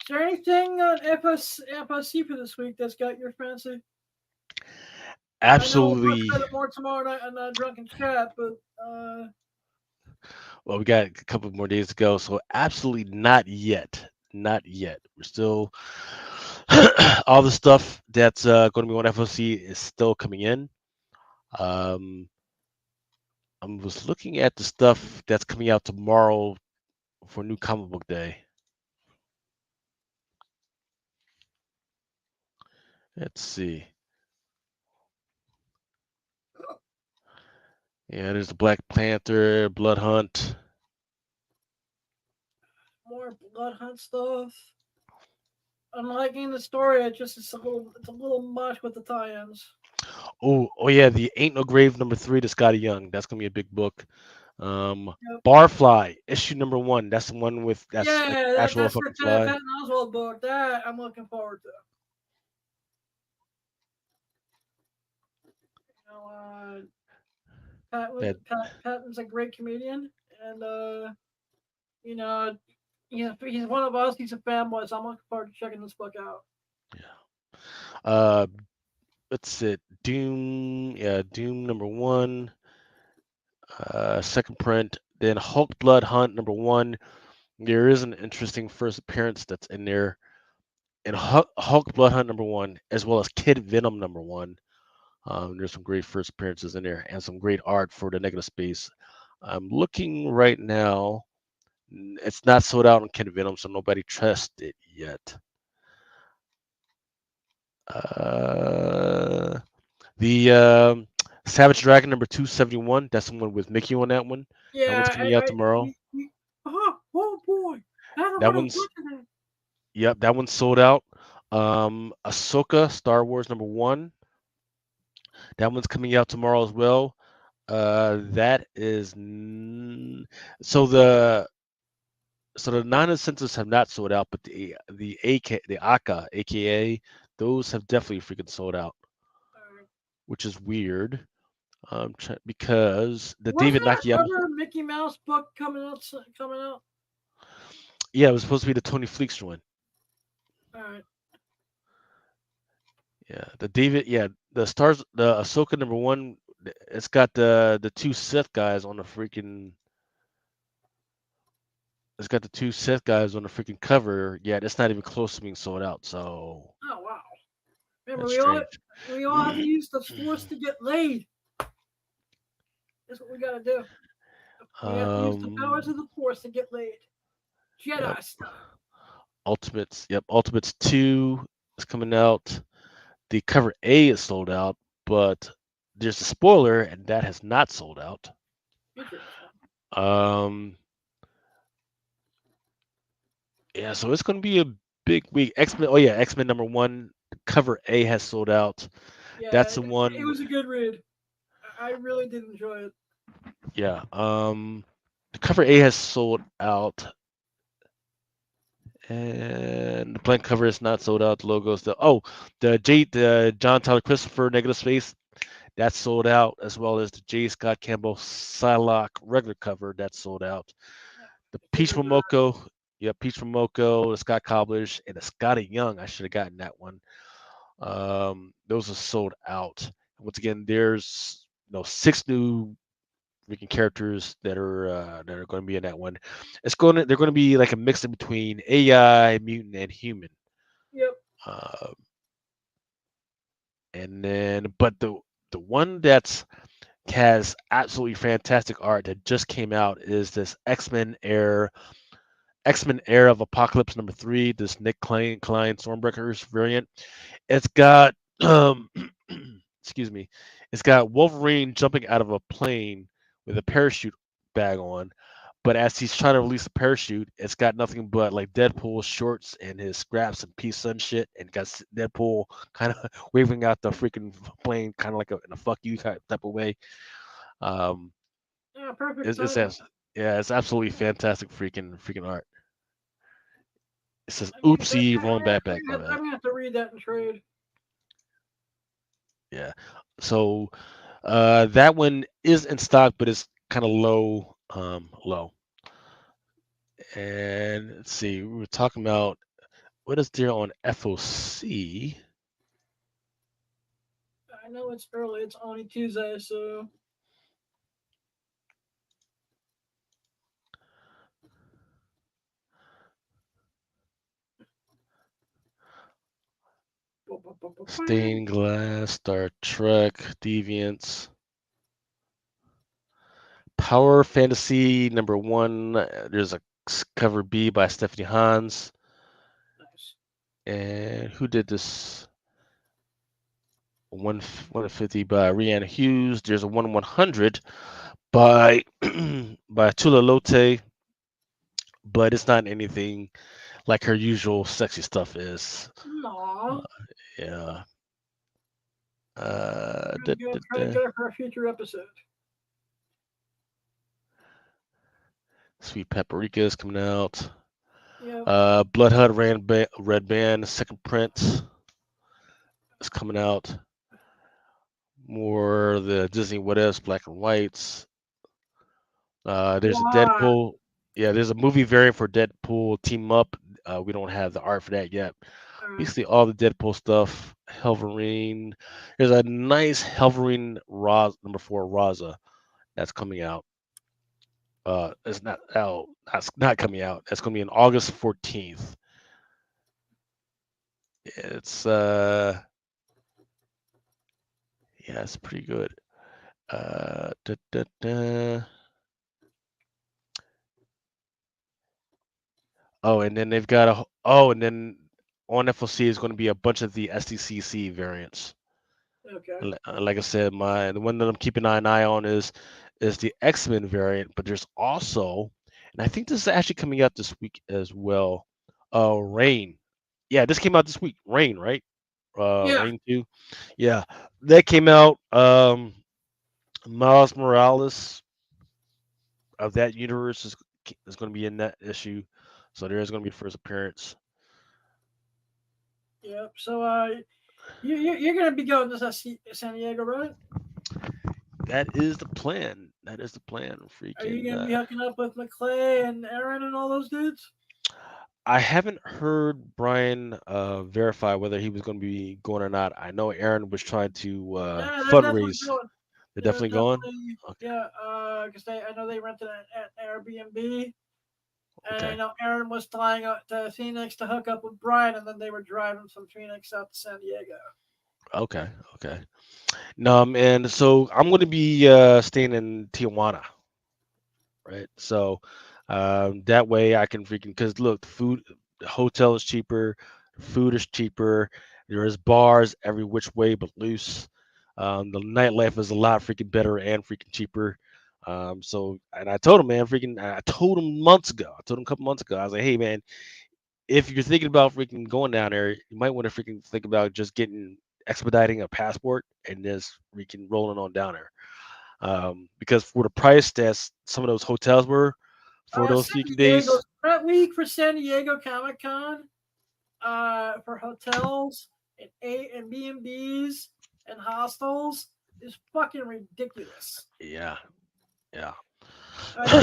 B: there anything on FSC for this week that's got your fancy? I know we'll talk
E: absolutely.
B: about it more tomorrow night on Drunken Chat, but
E: Well, we got a couple more days to go, so absolutely not yet. Not yet. We're still all the stuff that's going to be on FOC is still coming in. Um, I was looking at the stuff that's coming out tomorrow for New Comic Book Day. Let's see. Yeah, there's the Black Panther, Blood Hunt.
B: more Blood Hunt stuff. I'm liking the story. It's a little much with the tie-ins.
E: Oh yeah, the Ain't No Grave #3 to Scotty Young. That's gonna be a big book. Um,
B: Yep.
E: Barfly issue #1. That's the one with that's like
B: Yeah,
E: actual
B: that's the
E: fucking fly.
B: Patton Oswalt book. That I'm looking forward to. You know,
E: That
B: Patton's a great comedian, and you know, he's one of us. He's a fanboy, so I'm looking forward to checking this book out.
E: uh, what's it? Doom. Yeah, Doom #1. Second print. Then Hulk Blood Hunt #1. There is an interesting first appearance that's in there. And Hulk Blood Hunt #1, as well as Kid Venom #1. There's some great first appearances in there and some great art for the negative space. I'm looking right now. It's not sold out on Kid Venom, so nobody trusts it yet. Uh, the Savage Dragon #271. That's the one with Mickey on that one. That one's
B: Yeah,
E: coming out tomorrow.
B: oh boy, I don't
E: That
B: want to
E: one's
B: look at that.
E: Yep, that one's sold out. Ahsoka Star Wars #1. That one's coming out tomorrow as well. That is so the non-incentives have not sold out, but the Aka AKA those have definitely freaking sold out, which is weird. Because the
B: Wasn't
E: David
B: there
E: Nakayama,
B: another Mickey Mouse book coming out? Coming out.
E: yeah, it was supposed to be the Tony Fleeks one.
B: All right.
E: Yeah, the Ahsoka #1. It's got the two Sith guys on the freaking. It's got the two Sith guys on the freaking cover. Yet it's not even close to being sold out. So
B: Oh wow. Remember,
E: that's
B: we all
E: strange.
B: we all have to use the Force to get laid. That's what we got to do. We have to use the powers of
E: Um.
B: the Force to get laid.
E: Yep.
B: Jedi style.
E: Ultimates. Yep. Ultimates 2 is coming out. The cover A is sold out, but there's a spoiler, and that has not sold out.
B: Interesting.
E: Um. Yeah. So it's going to be a big week. X-Men. Oh yeah, X-Men #1 cover A has sold out.
B: Yeah,
E: That's the
B: it
E: one.
B: was a good read. I really did enjoy it.
E: Yeah. The cover A has sold out, and the blank cover is not sold out. The logos. The John Tyler Christopher negative space that's sold out, as well as the J. Scott Campbell Psylocke regular cover that's sold out. The Peach
B: Figured that.
E: Momoko, yeah, Peach Momoko, the Scott Cobblers, and the Scotty Young. I should have gotten that one. Those are sold out. Once again, there's 6 new freaking characters that are going to be in that one. They're going to be like a mix between AI, mutant, and human.
B: Yep.
E: Uh, and then, but the one that's has absolutely fantastic art that just came out is this X Men Era of Apocalypse #3. This Nick Klein Stormbreakers variant. It's got excuse me. It's got Wolverine jumping out of a plane with a parachute bag on, but as he's trying to release the parachute, it's got nothing but like Deadpool shorts and his scraps and pieces and shit, and got Deadpool kind of waving out the freaking plane, kind of like in a "fuck you" type of way. Um,
B: Yeah, perfect
E: it's
B: timing.
E: yeah, it's absolutely fantastic freaking art. It says
B: I mean,
E: "Oopsie, wrong backpack." My
B: I'm
E: bad.
B: gonna have to read that in trade.
E: Yeah. So that one is in stock, but it's kind of low. And let's see, we were talking about what is there on FOC.
B: I know it's early. It's only Tuesday, so
E: Stained Glass, Star Trek, Deviants, Power Fantasy #1. There's a cover B by Stephanie Hans.
B: nice.
E: And who did this? 150 by Rihanna Hughes. There's a 1/100 by by Tula Lote, but it's not anything like her usual sexy stuff is. Uh,
B: Aw,
E: yeah.
B: I'm gonna try to get her for a future episode.
E: Sweet Paprika is coming out.
B: Yep.
E: Red Band second print is coming out. More of the Disney What Ifs, black and whites. There's a
B: Why?
E: Deadpool. Yeah, there's a movie variant for Deadpool Team Up. We don't have the art for that yet.
B: Alright.
E: Basically, all the Deadpool stuff. Helverine. There's a nice Helverine #4 Raza that's coming out. It's not out. That's not coming out. That's going to be on August 14th. It's yeah, it's pretty good. Da, da, da. Oh, and then they've got and then on FLC is going to be a bunch of the SDCC variants.
B: Okay.
E: Like I said, the one that I'm keeping an eye on is the X-Men variant, but there's also, and I think this is actually coming out this week as well. Rain. Yeah, this came out this week. Rain, right?
B: Yeah.
E: Rain 2. Yeah, that came out. Miles Morales of that universe is going to be in that issue, so there is going to be a first appearance.
B: Yep. So you're gonna be going to San Diego, right?
E: That is the plan. That is the plan.
B: Are you
E: Freaking.
B: gonna be hooking up with McClay and Aaron and all those dudes?
E: I haven't heard Brian verify whether he was going to be going or not. I know Aaron was trying to
B: Yeah, they're definitely
E: fundraise.
B: going.
E: They're
B: They're
E: definitely going.
B: definitely
E: Okay.
B: yeah. Because I know they rented an Airbnb, and
E: Okay.
B: you know Aaron was flying out to Phoenix to hook up with Brian, and then they were driving from Phoenix out to San Diego.
E: Okay. Okay. And so I'm going to be staying in Tijuana, right? So that way I can freaking because look, the hotel is cheaper, the food is cheaper. There is bars every which way but loose. The nightlife is a lot freaking better and freaking cheaper. So and I told him, man, I told him months ago. I told him a couple months ago. I was like, hey, man, if you're thinking about freaking going down there, you might want to freaking think about just expediting a passport and just freaking rolling on down there. Because for the price that some of those hotels were for those
B: San
E: freaking
B: Diego
E: days,
B: that week for San Diego Comic Con. For hotels and B and B's and hostels is fucking ridiculous.
E: yeah, yeah,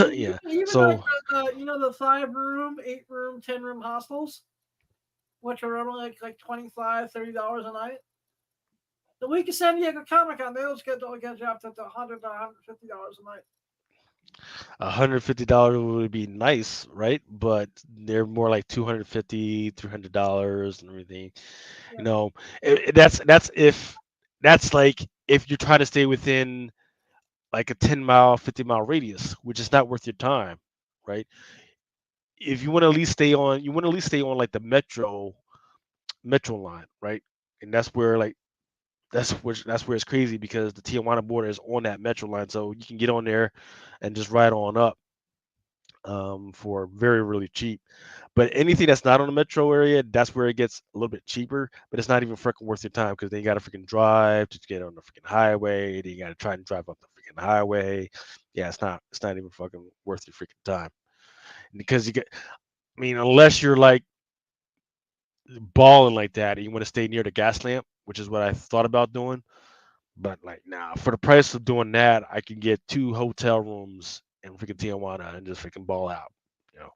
E: yeah.
B: Even like
E: So
B: the 5 room, 8 room, 10 room hostels, which are only like $25, $30 a night. The week of San Diego Comic Con, they'll get you up to $100 to $150 a night.
E: $150 would be nice, right? But they're more like 250, $300 and everything.
B: Yeah.
E: You know, that's like if you're trying to stay within like a 10-mile, 50-mile radius, which is not worth your time, right? If you want to at least stay on, you want to at least stay on like the metro line, right? And that's where it's crazy because the Tijuana border is on that metro line, so you can get on there and just ride on up for very really cheap. But anything that's not on the metro area, that's where it gets a little bit cheaper. But it's not even freaking worth your time because then you got to freaking drive to get on the freaking highway. Then you got to try and drive up the freaking highway. Yeah, it's not even fucking worth your freaking time because you get. I mean, unless you're like balling like that and you want to stay near the gas lamp, which is what I thought about doing. But like, nah, for the price of doing that, I can get 2 hotel rooms in freaking Tijuana and just freaking ball out. You know,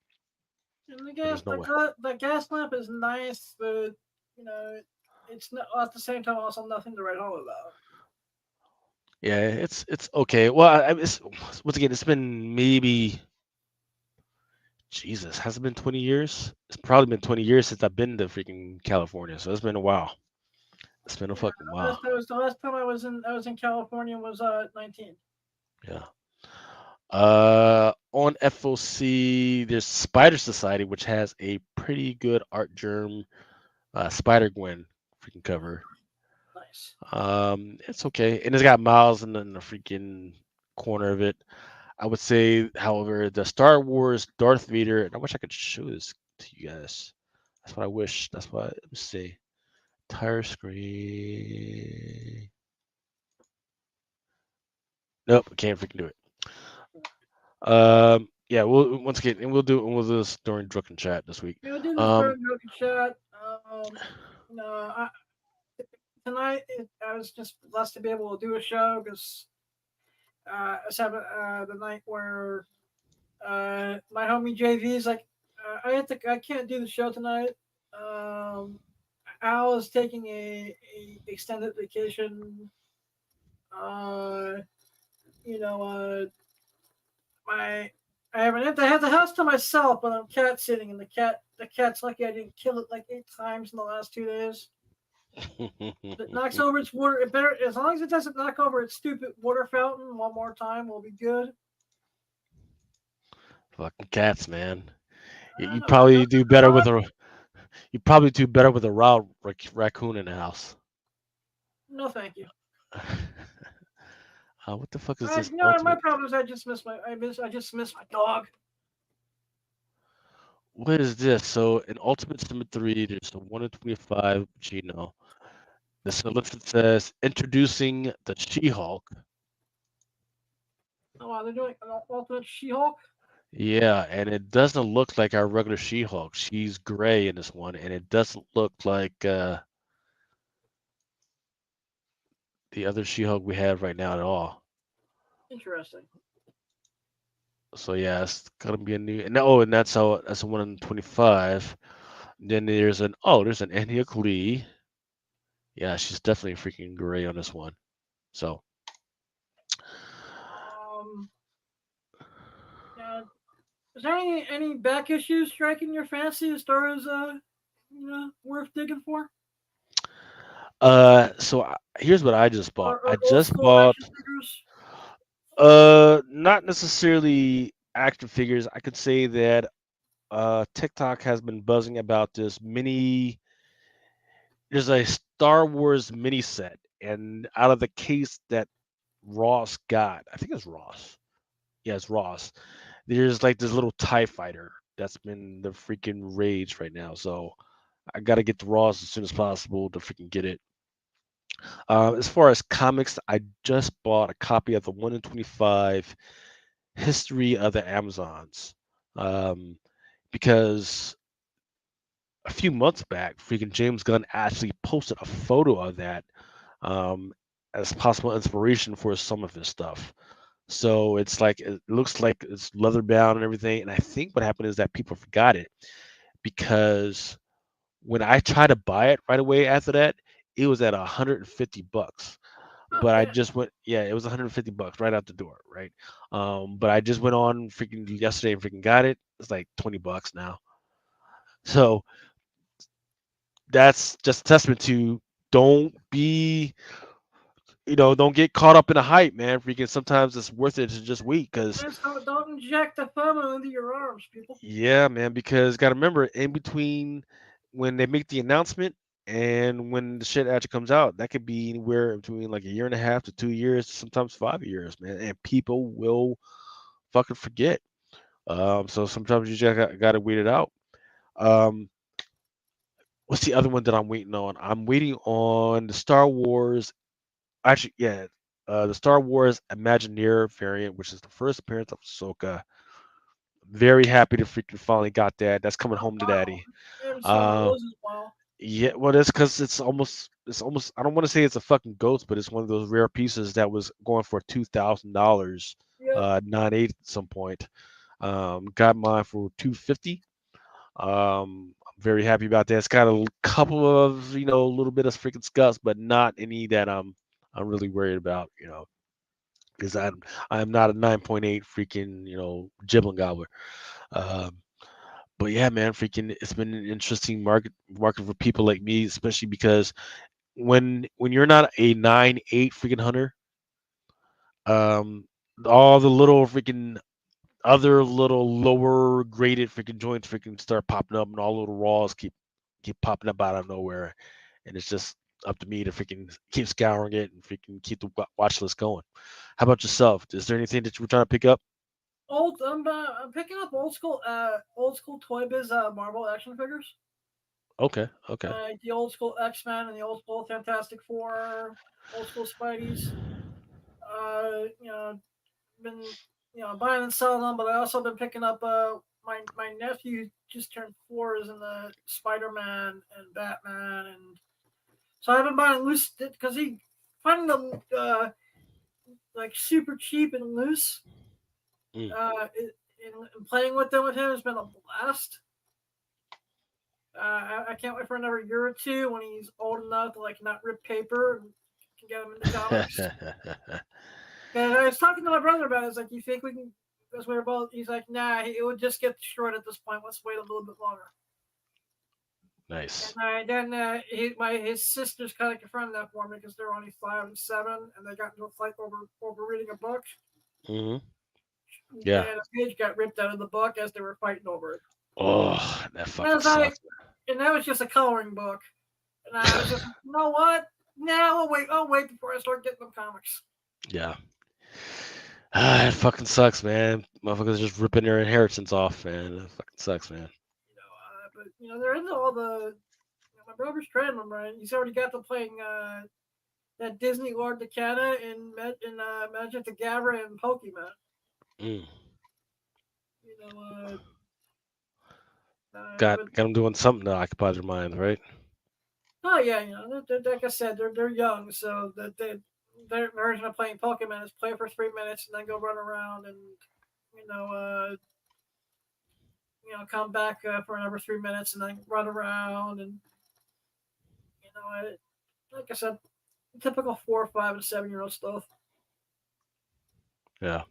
B: And
E: but there's no way.
B: the gas lamp is nice, but you know, it's not at the same time also nothing to write home about.
E: Yeah, it's okay. Well, it's once again, it's been maybe Jesus. Has it been 20 years? It's probably been 20 years since I've been to freaking California. So it's been a while. It's been a
B: Yeah,
E: fucking while.
B: the last time I was in California was 19.
E: Yeah. On FOC, there's Spider Society, which has a pretty good art germ Spider Gwen freaking cover.
B: Nice.
E: It's okay, and it's got Miles in the freaking corner of it. I would say, however, the Star Wars Darth Vader, and I wish I could show this to you guys. That's what I wish. That's what, let me see. Entire screen. Nope, I can't freaking do it. Yeah, we'll once again, and we'll do this during Drunken Chat this week.
B: Yeah, we did this
E: Um,
B: during Broken Chat. No, tonight I was just blessed to be able to do a show because it's having the night where my homie JV is like, I can't do the show tonight. Um, Al is taking a extended vacation. Uh, you know, my I have the house to myself, but I'm cat sitting, and the cat's lucky I didn't kill it like 8 times in the last 2 days. It knocks over its water. It better as long as it doesn't knock over its stupid water fountain one more time, we'll be good.
E: fucking cats, man. You,
B: I
E: you
B: know. I
E: probably
B: got
E: do
B: the
E: better
B: dog.
E: with a you probably do better with a wild raccoon in the house.
B: No, thank you.
E: What the fuck is this
B: No, my
E: ultimate?
B: problem is I just miss my dog.
E: What is this? So in Ultimate Symmetry, there's a 1 in 25 Gino. The solicit says introducing the She-Hulk.
B: Oh, wow, they're doing an ultimate She-Hulk.
E: Yeah, and it doesn't look like our regular She-Hulk. She's gray in this one, and it doesn't look like the other She-Hulk we have right now at all.
B: Interesting.
E: So yeah, it's gonna be a new. And that's a 1 in 25. Then there's an Antioch Lee. Yeah, she's definitely freaking gray on this one. So
B: Um, yeah. Is there any back issues striking your fancy as far as worth digging for,
E: here's what I just bought. I
B: or old
E: just
B: school
E: bought
B: action figures?
E: not necessarily action figures. I could say that TikTok has been buzzing about this mini. There's a Star Wars mini set, and out of the case that Ross got, I think it's Ross. Yeah, it's Ross. There's like this little TIE fighter that's been the freaking rage right now. So I gotta get the Ross as soon as possible to freaking get it. As far as comics, I just bought a copy of the 1 in 25 History of the Amazons. Um, because a few months back, freaking James Gunn actually posted a photo of that um, as possible inspiration for some of his stuff. So it's like it looks like it's leather bound and everything. And I think what happened is that people forgot it because when I tried to buy it right away after that, it was at $150.
B: Oh,
E: but I
B: damn.
E: just went. Yeah, it was $150 right out the door, right? But I just went on freaking yesterday and freaking got it. It's like $20 now. So that's just a testament to don't be, don't get caught up in a hype, man. Freaking sometimes it's worth it to just wait, because
B: Just don't inject the FOMO into your arms, people.
E: yeah, man, because gotta remember in between when they make the announcement and when the shit actually comes out, that could be anywhere between like a year and a half to 2 years, sometimes 5 years, man. And people will fucking forget. So sometimes you just gotta wait it out. Um, what's the other one that I'm waiting on? I'm waiting on the Star Wars. Actually, yeah, the Star Wars Imagineer variant, which is the first appearance of Ahsoka. Very happy to freaking finally got that. That's coming
B: Oh,
E: home to
B: wow.
E: daddy.
B: I haven't saw one of
E: Uh,
B: those in a while.
E: yeah, well, that's because it's almost. I don't want to say it's a fucking ghost, but it's one of those rare pieces that was going for $2,000,
B: Yep.
E: 9.8 at some point. Got mine for 250. I'm very happy about that. It's got a couple of, a little bit of freaking scuffs, but not any that I'm really worried about, because I'm not a 9.8 freaking, gibbling gobbler. Um, but yeah, man, freaking, it's been an interesting market for people like me, especially because when you're not a 9.8 freaking hunter, um, all the little freaking other little lower graded freaking joints freaking start popping up, and all little raws keep popping up out of nowhere, and it's just up to me to freaking keep scouring it and freaking keep the watch list going. How about yourself? Is there anything that you were trying to pick up?
B: I'm picking up old school Toy Biz Marvel action figures.
E: Okay, okay.
B: The old school X Men and the old school Fantastic Four, old school Spideys. You know, been buying and selling them, but I also been picking up. My nephew just turned 4, is in the Spider Man and Batman, and so I've been buying loose because he finding them like super cheap and loose.
E: Mm.
B: And playing with them with him has been a blast. I can't wait for another year or two when he's old enough to like not rip paper and can get him into comics. And I was talking to my brother about it. I was like, "You think we can?" Because we were both. He's like, "Nah, it would just get destroyed at this point. Let's wait a little bit longer."
E: Nice.
B: And then his sisters kind of confronted that for me because they're only 5 and 7, and they got into a fight over reading a book.
E: Hmm. Yeah.
B: And a page got ripped out of the book as they were fighting over it.
E: Oh, that
B: And I
E: fucking
B: was like,
E: sucks.
B: and that was just a coloring book. And I was just, you know what? Now I'll wait. I'll wait before I start getting them comics.
E: Yeah. Ah, it fucking sucks, man. Motherfuckers just ripping their inheritance off, man. It fucking sucks, man.
B: But they're into all the. My brother's training them, right? He's already got them playing that Disney Lord Decana in Magic the Gathering and Pokemon.
E: Mm.
B: You know,
E: Got
B: but
E: got them doing something to occupy their minds, right?
B: oh yeah, like I said, they're young, so that their version of playing Pokemon is play for 3 minutes and then go run around and you know uh come back for another 3 minutes and then run around and like I said, typical 4, 5, and 7 year old stuff.
E: Yeah.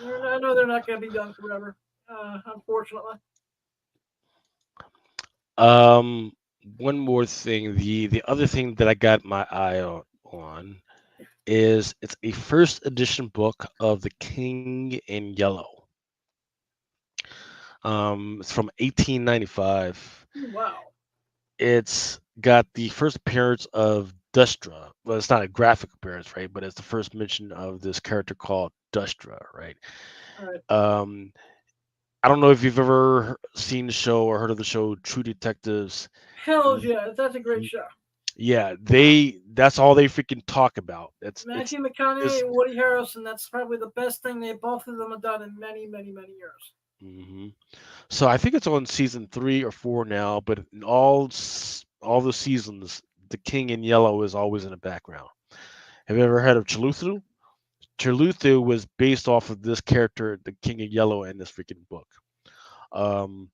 B: I know they're not going to be young forever, unfortunately.
E: Um, one more thing. The other thing that I got my eye on is it's a first edition book of The King in Yellow. It's from 1895.
B: Wow.
E: It's got the first appearance of Dustra. Well, it's not a graphic appearance, right? But it's the first mention of this character called Dustra, right?
B: All right.
E: Um, I don't know if you've ever seen the show or heard of the show True Detectives.
B: Hell yeah, that's a great show.
E: Yeah, that's all they freaking talk about.
B: Matthew
E: It's
B: McConaughey and Woody Harrelson. That's probably the best thing they both of them have done in many, many, many years.
E: hmm So I think it's on season 3 or 4 now, but in all the seasons, the King in Yellow is always in the background. Have you ever heard of Chaluthu? Chaluthu was based off of this character, the King in Yellow, in this freaking book. Um,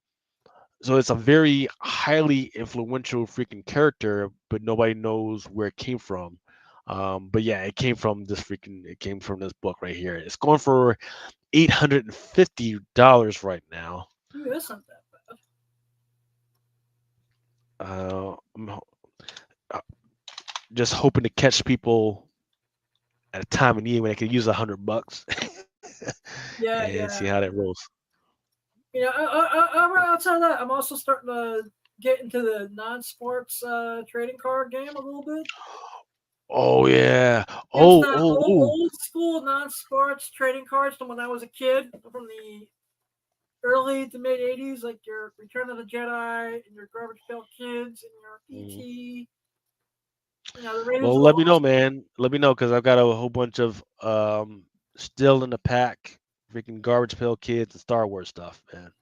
E: so it's a very highly influential freaking character, but nobody knows where it came from. But yeah, it came from this book right here. It's going for $850 right now.
B: Ooh, that's not that bad.
E: I'm uh, just hoping to catch people at a time of need when they could use $100
B: Yeah,
E: and see
B: yeah.
E: how that rolls.
B: You know, outside of that, I'm also starting to get into the non-sports trading card game a little bit.
E: Oh yeah.
B: It's
E: Oh
B: the
E: oh oh.
B: old school non-sports trading cards from when I was a kid, from the early to mid '80s, like your Return of the Jedi and your Garbage Pail Kids and your
E: Mhm.
B: ET. You know, the Raiders
E: Well,
B: of the
E: let me know,
B: Lost.
E: man. Let me know because I've got a whole bunch of still in the pack, freaking Garbage Pail Kids and Star Wars stuff, man,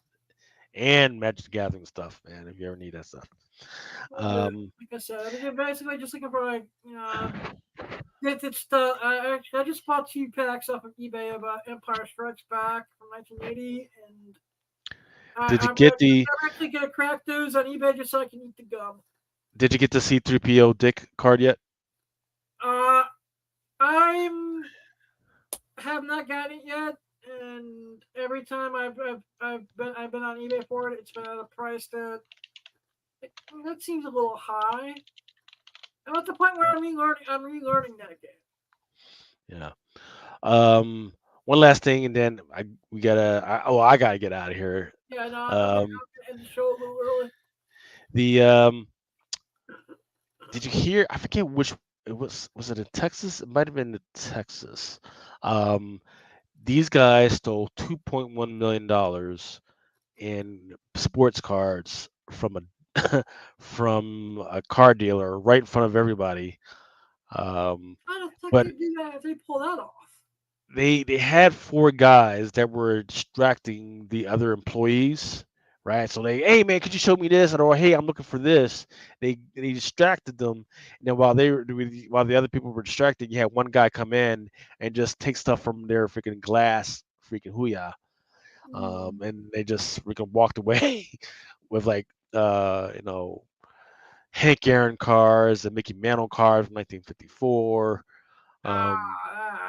E: and Magic the Gathering stuff, man. If you ever need that stuff. Um,
B: Like I said, I mean, basically just looking for like vintage stuff. I just bought 2 packs off of eBay about Empire Strikes Back from 1980, and
E: did you
B: I'm
E: get the
B: actually gonna crack those on eBay just so I can eat the gum.
E: Did you get the C3PO Dick card yet?
B: Uh, I'm have not gotten it yet, and every time I've been on eBay for it, it's been at a price that that seems a little high. I'm at the point where I'm relearning that game.
E: Yeah. Um, One last thing, and then I gotta get out of here.
B: Yeah, no,
E: Um,
B: I'm gonna end the show a little early.
E: the Did you hear? I forget which it was. Was it in Texas? It might have been in Texas. Um, these guys stole $2.1 million in sports cards from a from a car dealer right in front of everybody. Um,
B: How the fuck
E: but
B: they do that if they pull that off?
E: they had four guys that were distracting the other employees, right? So hey man, could you show me this? Or hey, I'm looking for this. They distracted them, and then while the other people were distracted, you had one guy come in and just take stuff from their freaking glass, freaking hooyah, and they just freaking walked away with like you know Hank Aaron cars and Mickey Mantle cars from 1954. Um,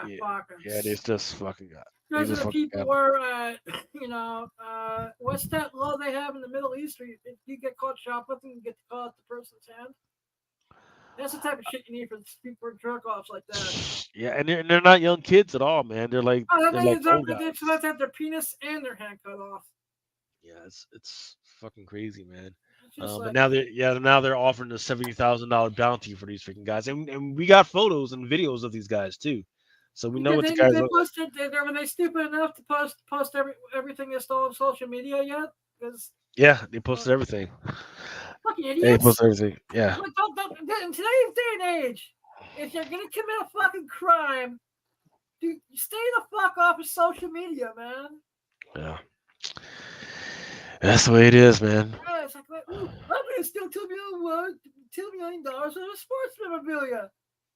E: yeah, yeah, they
B: Fuckers.
E: just fucking got. They
B: Those are
E: just
B: the
E: fucking
B: people
E: got.
B: where, what's that law they have in the Middle East where if you get caught shoplifting, you get to cut off the person's hand? That's the type of shit you need for people jerk offs like that.
E: Yeah, and they're not young kids at all, man.
B: Oh, that
E: They're like
B: means
E: old
B: they're
E: guys.
B: supposed to have their penis and their hand cut off.
E: Yeah, it's fucking crazy, man.
B: It's just
E: But
B: like,
E: now they're offering a $70,000 bounty for these freaking guys, and we got photos and videos of these guys too, so we know
B: did
E: what the
B: they,
E: guys
B: they
E: look like.
B: posted, were they stupid enough to post everything they stole on social media yet? Because,
E: Yeah, they
B: uh,
E: posted everything.
B: fucking
E: They
B: idiots.
E: posted everything. Yeah,
B: Like, in today's day and age, if you're gonna commit a fucking crime, dude, stay the fuck off of social media, man.
E: yeah. That's the way it is, man.
B: Yeah, it's like, ooh, I'm gonna steal $2 million of sports memorabilia,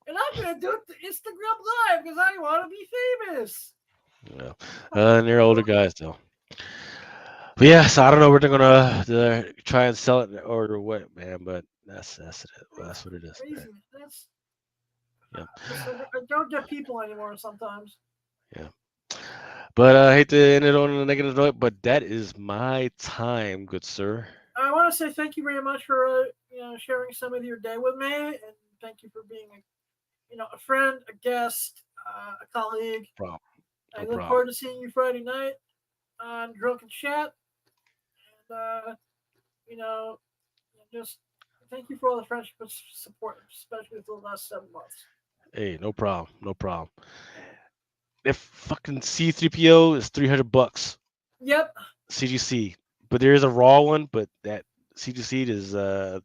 B: and I'm gonna do it to Instagram Live because I want to be famous.
E: Yeah,
B: Fucking
E: and they're older guys though. But yeah, so I don't know where they're gonna try and sell it or what, man. But that's what it is, man.
B: crazy. That's
E: Yeah,
B: I don't get people anymore sometimes.
E: yeah. But I hate to end it on a negative note, but that is my time, good sir.
B: I want to say thank you very much for sharing some of your day with me, and thank you for being a friend, a guest, a colleague.
E: Problem,
B: I
E: no
B: look
E: problem.
B: forward to seeing you Friday night on Drunken Chat, and you know, just thank you for all the friendship and support, especially for the last 7 months.
E: Hey, no problem, no problem. If fucking C3PO is $300,
B: Yep.
E: CGC, but there is a raw one, but that CGC is $300,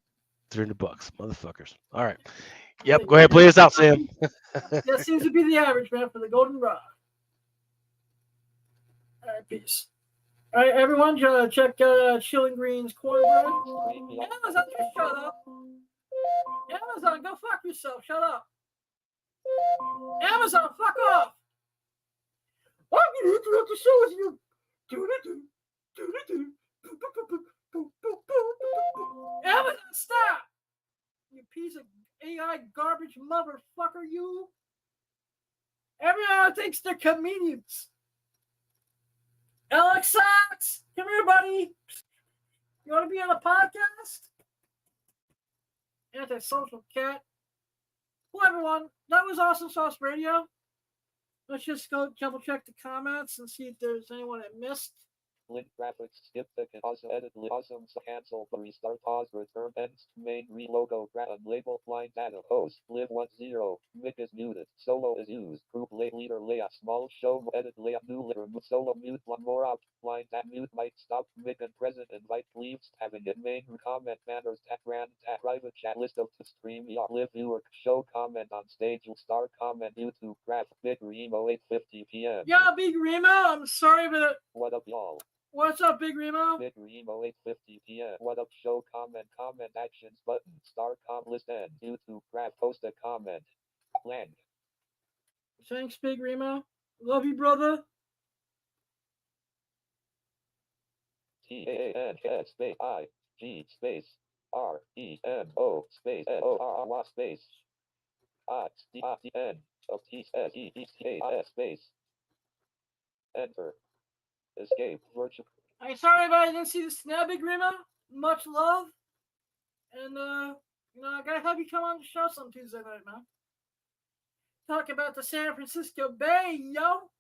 E: motherfuckers. All right. Yep. Go ahead, play this out, Sam.
B: That seems to be the average, man, for the golden rod. All right, peace. All right, everyone, check Chilling Green's cornbread. Amazon, just shut up. Amazon, go fuck yourself. Shut up. Amazon, fuck off. I'm gonna interrupt the show with you. Amazon, stop. You piece of AI. pussy-eyed garbage motherfucker, you. Everyone thinks they're comedians. Alex Sachs, come here, buddy. You want to be on a podcast? Antisocial cat. Well, everyone, that was Awesome Sauce Radio. Let's just go double check the comments and see if there's anyone I missed.
A: Link graphics, skip ticket, also edit, awesome, cancel, restart, pause, return, ends, main, relogo, label, line data, host, live 10, mic is muted, solo is used, group leader layout, small show, edit layout, new layer, solo mute, one more out, line that mute, mic stop, mic and present, invite, leaves, having it, main, comment, banners, tag, rand, tag, private chat, list of the stream, live viewer, show, comment on stage, start, comment, YouTube, graph, big Remo, 8:50 p.m.
B: Yeah, Big Remo, I'm sorry, but...
A: What up, y'all?
B: What's up, Big Remo?
A: Big Remo, 8:50 p.m. What up, show, comment, actions, button, star, list, end, YouTube, graph, post a comment, blank.
B: Thanks, Big Remo. Love you, brother.
A: TANS space IG space REMO space NORR space IDN of TSES space. Enter. Escape. Virtual.
B: I'm sorry if I didn't see the snap, Big Remo. Much love. And, I gotta have you come on the show some Tuesday night, man. Talk about the San Francisco Bay, yo.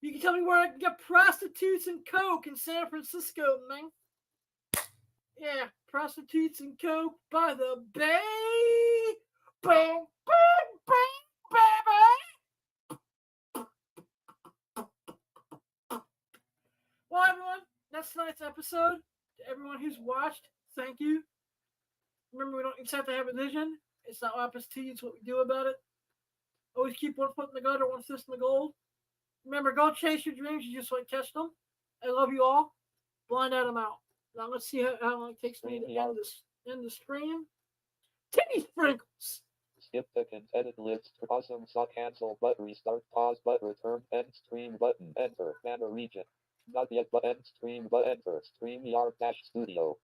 B: You can tell me where I can get prostitutes and coke in San Francisco, man. Yeah, prostitutes and coke by the bay. Bang, bang, bang, baby. Well, everyone, that's tonight's episode. To everyone who's watched, thank you. Remember, we don't just have to have a vision. It's not what happens to you, it's what we do about it. Always keep one foot in the gutter, one fist in the gold. Remember, go chase your dreams, you just want to catch them. I love you all. Blind Adam out. Now let's see how long it takes me to end the stream. Titty sprinkles.
A: Skip ticket, edit list, awesome, cancel, but restart, pause, but return, end stream button, enter, banner region. Not yet, but end stream, but enter, StreamYard-Studio.